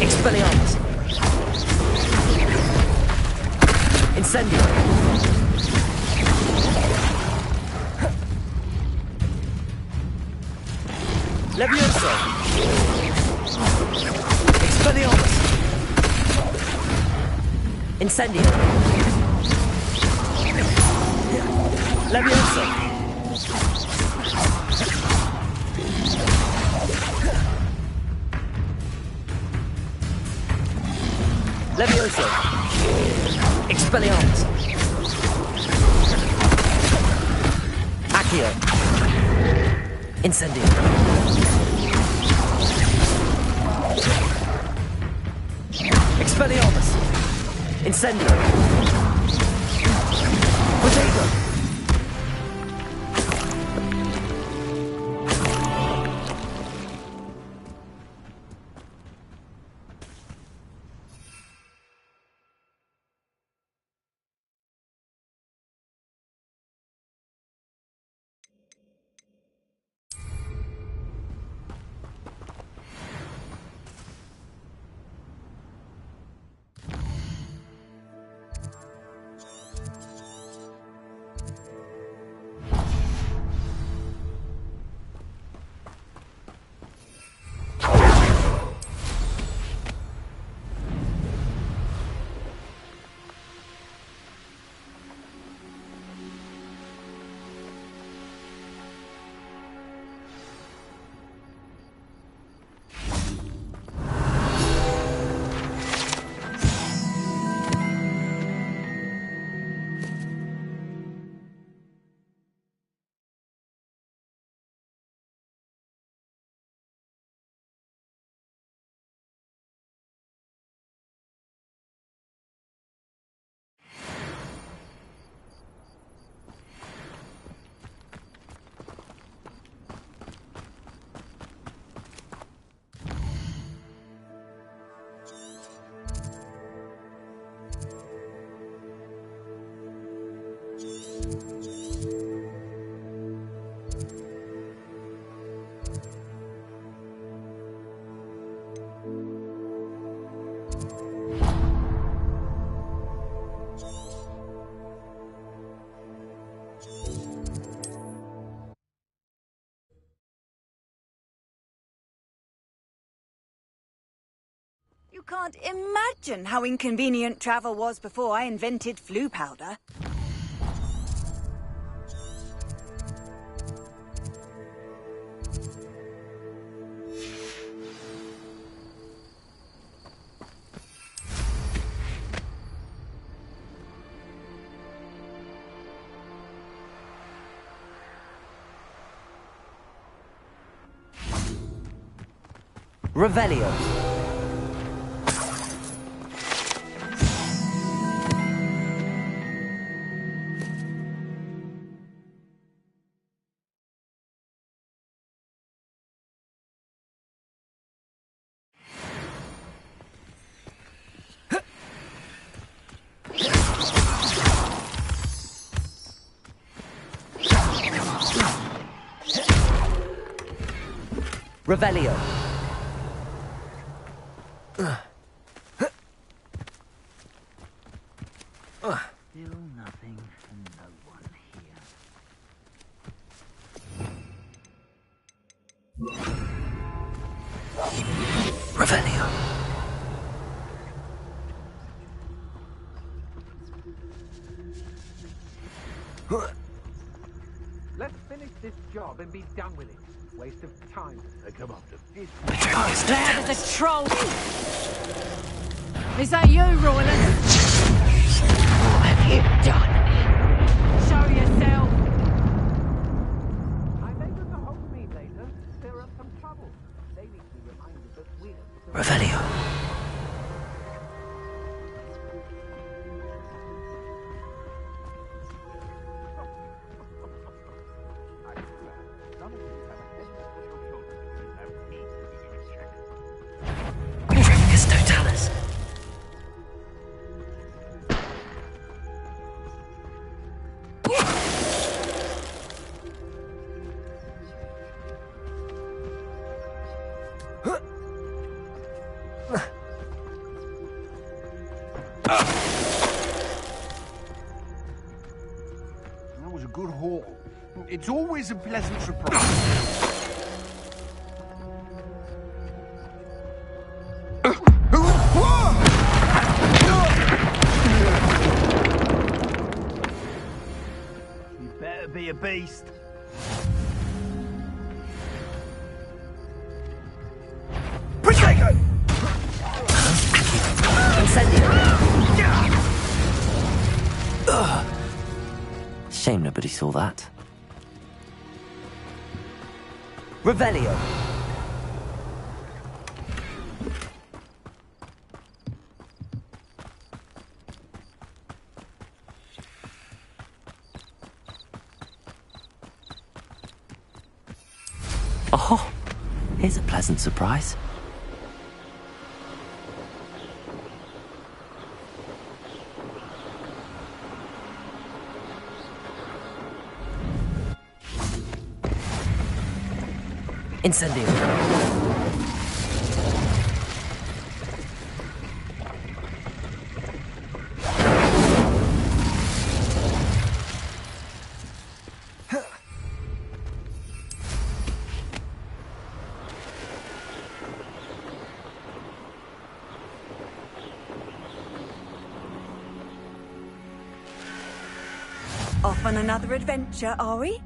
Expelliarmus! Incendio! Levioso! Expelliarmus! Incendio! Levioso! Levioso! Expelliarmus! Accio! Incendio! Expelliarmus! Incendio! Potato! You can't imagine how inconvenient travel was before I invented flu powder. Revelio. Revelio. Still nothing and no one here. Revelio. Let's finish this job and be done with it. Waste of time. Come on. That is a troll! Is that you, Royland? What have you done? Show yourself! I may go to Hogsmeade later. There are some trouble. They need to be reminded that we're... Revelio. Tremicus totalis. That was a good haul. It's always a pleasant surprise. You better be a beast. Shame nobody saw that. Revelio. Oh, here's a pleasant surprise. Incendio. Off on another adventure, are we?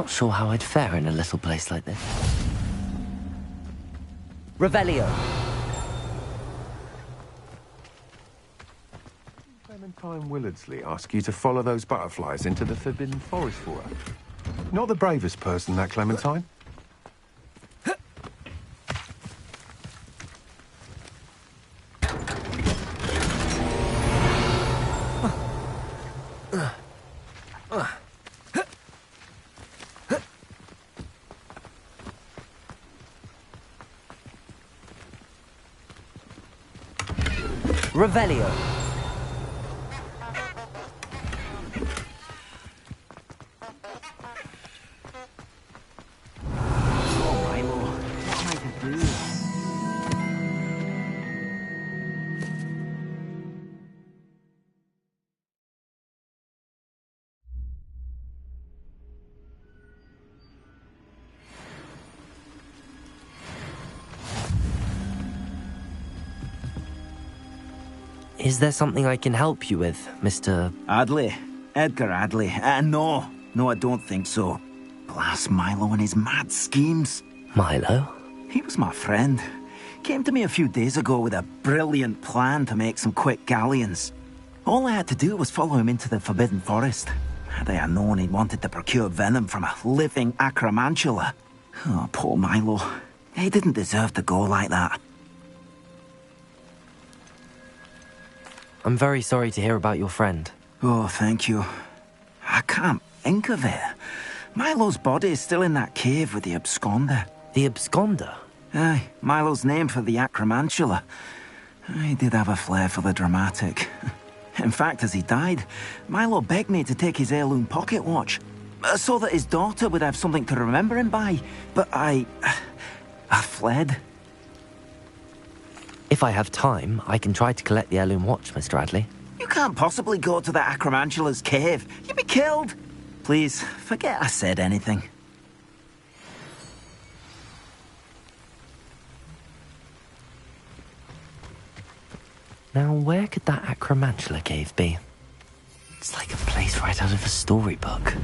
Not sure how I'd fare in a little place like this. Revelio! Clementine Willardsley ask you to follow those butterflies into the Forbidden Forest for her. Not the bravest person, that Clementine. Revelio! Is there something I can help you with, Mr. Adley? Edgar Adley? No, I don't think so. Blast Milo and his mad schemes. Milo? He was my friend. Came to me a few days ago with a brilliant plan to make some quick galleons. All I had to do was follow him into the Forbidden Forest. Had I known he wanted to procure venom from a living acromantula. Oh, poor Milo. He didn't deserve to go like that. I'm very sorry to hear about your friend. Oh, thank you. I can't think of it. Milo's body is still in that cave with the absconder. The absconder? Aye, Milo's name for the acromantula. He did have a flair for the dramatic. In fact, as he died, Milo begged me to take his heirloom pocket watch, so that his daughter would have something to remember him by. But I fled. If I have time, I can try to collect the heirloom watch, Mr. Adley. You can't possibly go to the acromantula's cave. You'd be killed. Please, forget I said anything. Now, where could that acromantula cave be? It's like a place right out of a storybook.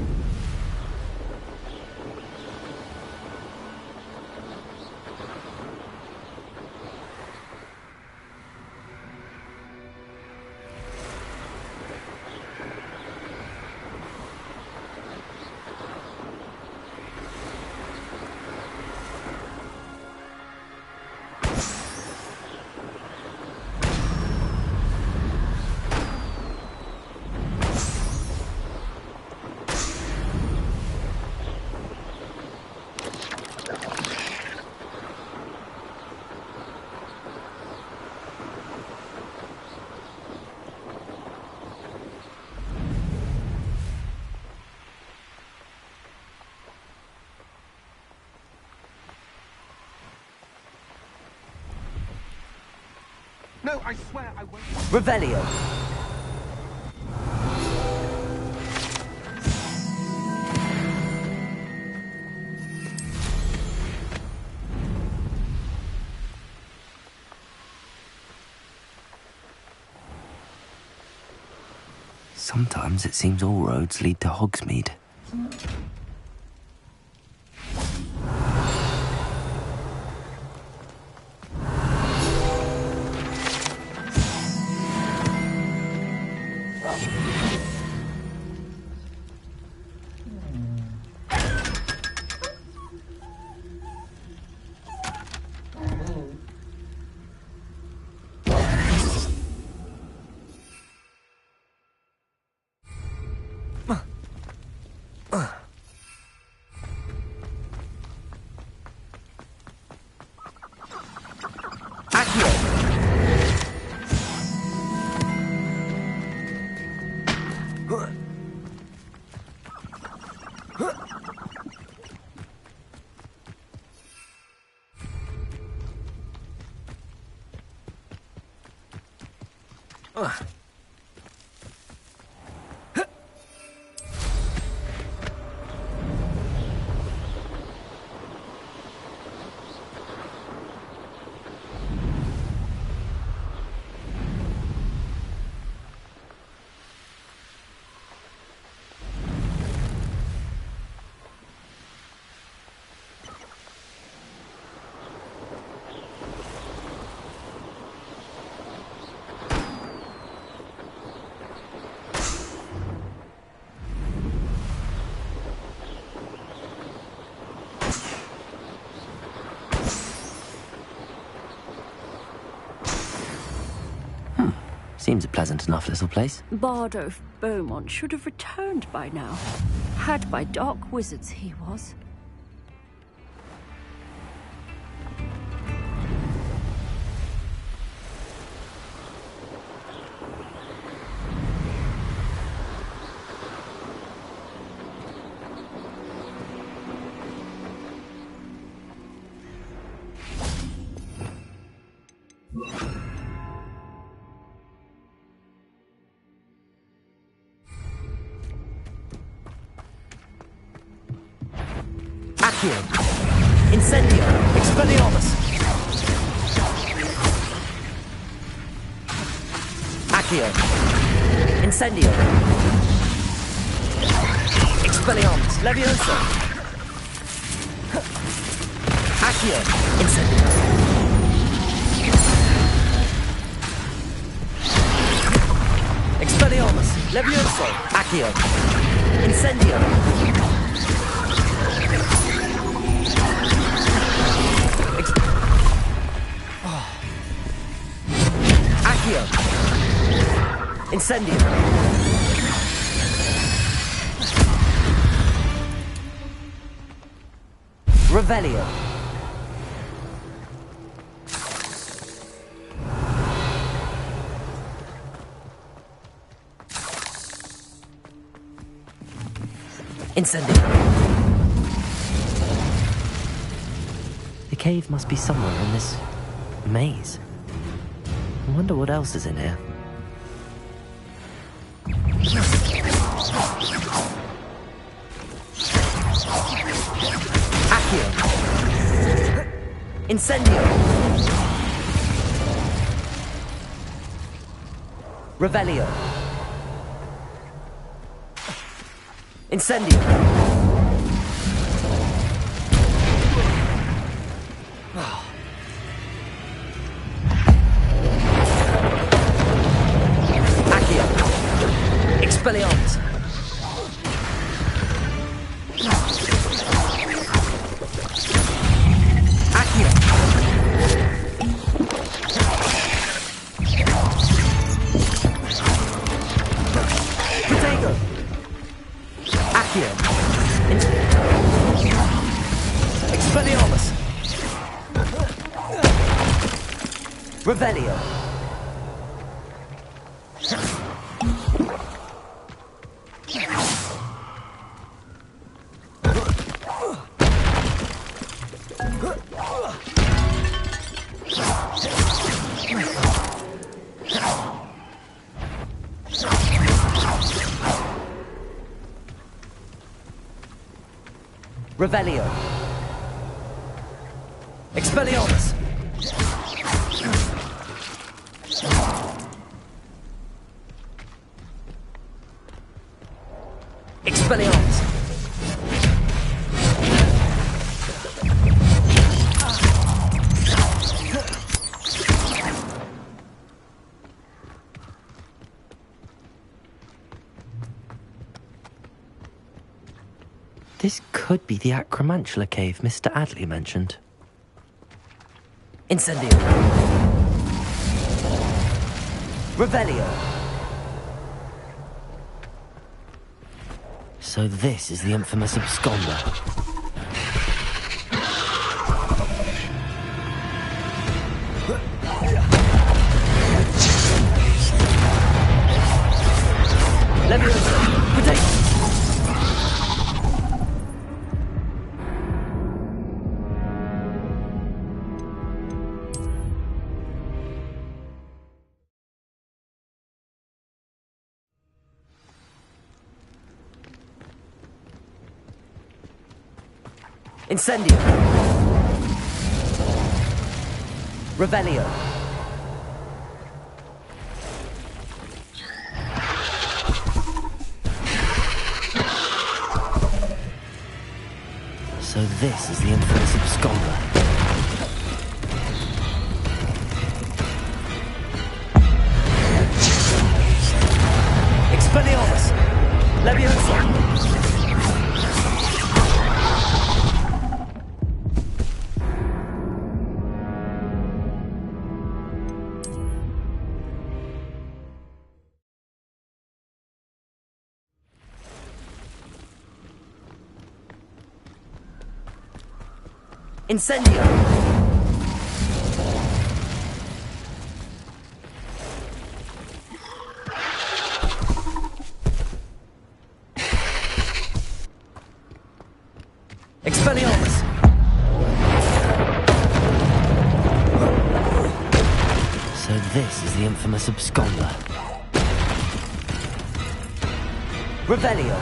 No, I swear I won't. Revelio! Sometimes it seems all roads lead to Hogsmeade. Seems a pleasant enough little place. Bardolph Beaumont should have returned by now. Had by dark wizards he was. Accio! Incendio! Expelliarmus! Accio! Incendio! Expelliarmus! Levioso! Accio! Incendio! Expelliarmus! Levioso! Accio! Incendio! Accio! Incendio! Revelio! Incendio! The cave must be somewhere in this maze. I wonder what else is in here. Accio! Incendio! Revelio! Incendio! Expelliarmus! Accio! Protego! Accio! Expelliarmus! Revelio! Revelio! Expelliarmus! Expelliarmus! This could be the Acromantula cave Mr. Adley mentioned. Incendio! Revelio! So this is the infamous absconder. Levioso! Protect! Incendio! Revelio! So this is the infamous absconder. Expelliarmus! Levioso! Incendio! Expelliarmus! So this is the infamous absconder. Revelio!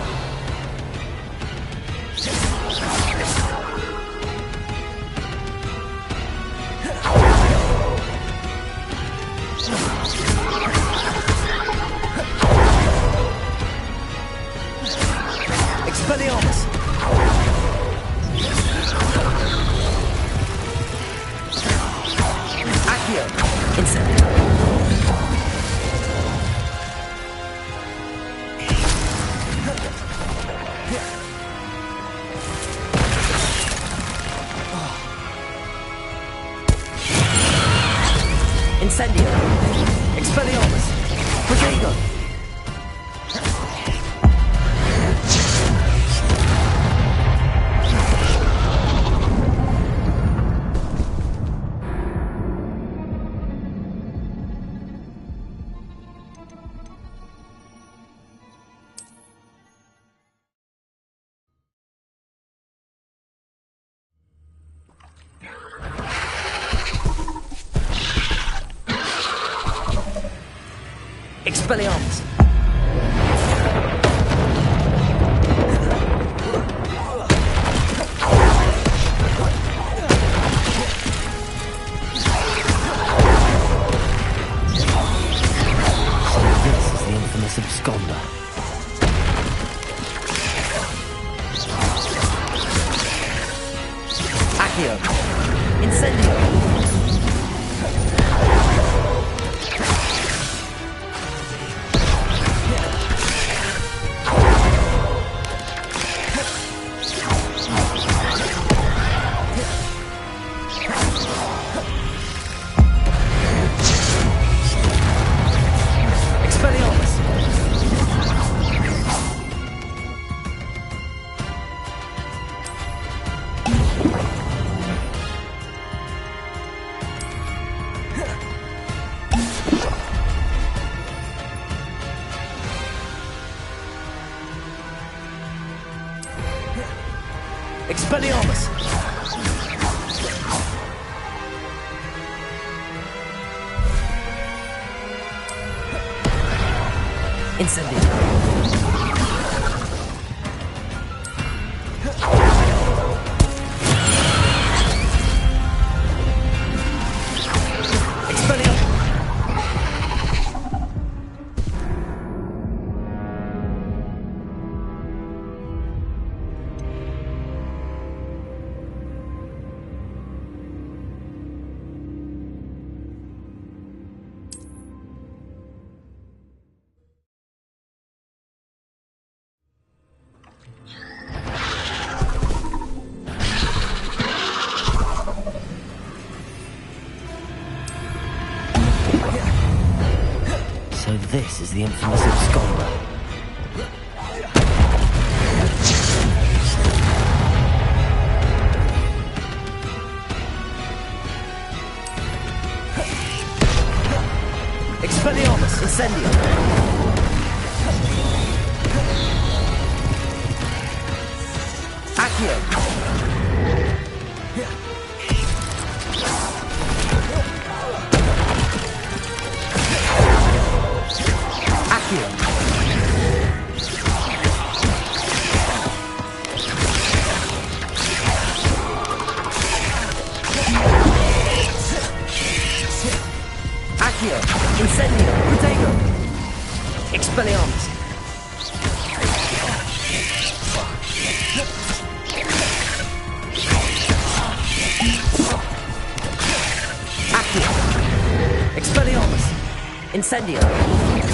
Expelliarmus! Accio! Incendio! Incendio! Expelliarmus! Protego! Expelliarmus! So this is the infamous absconder. Accio! Incendio! Expelliarmus! Incendio! Expelliarmus! So this is the infamous absconder. Expelliarmus! Incendio! Accio! Accio! Accio! Incendio! Protego! Expelliarmus! Accio! Expelliarmus! Incendio!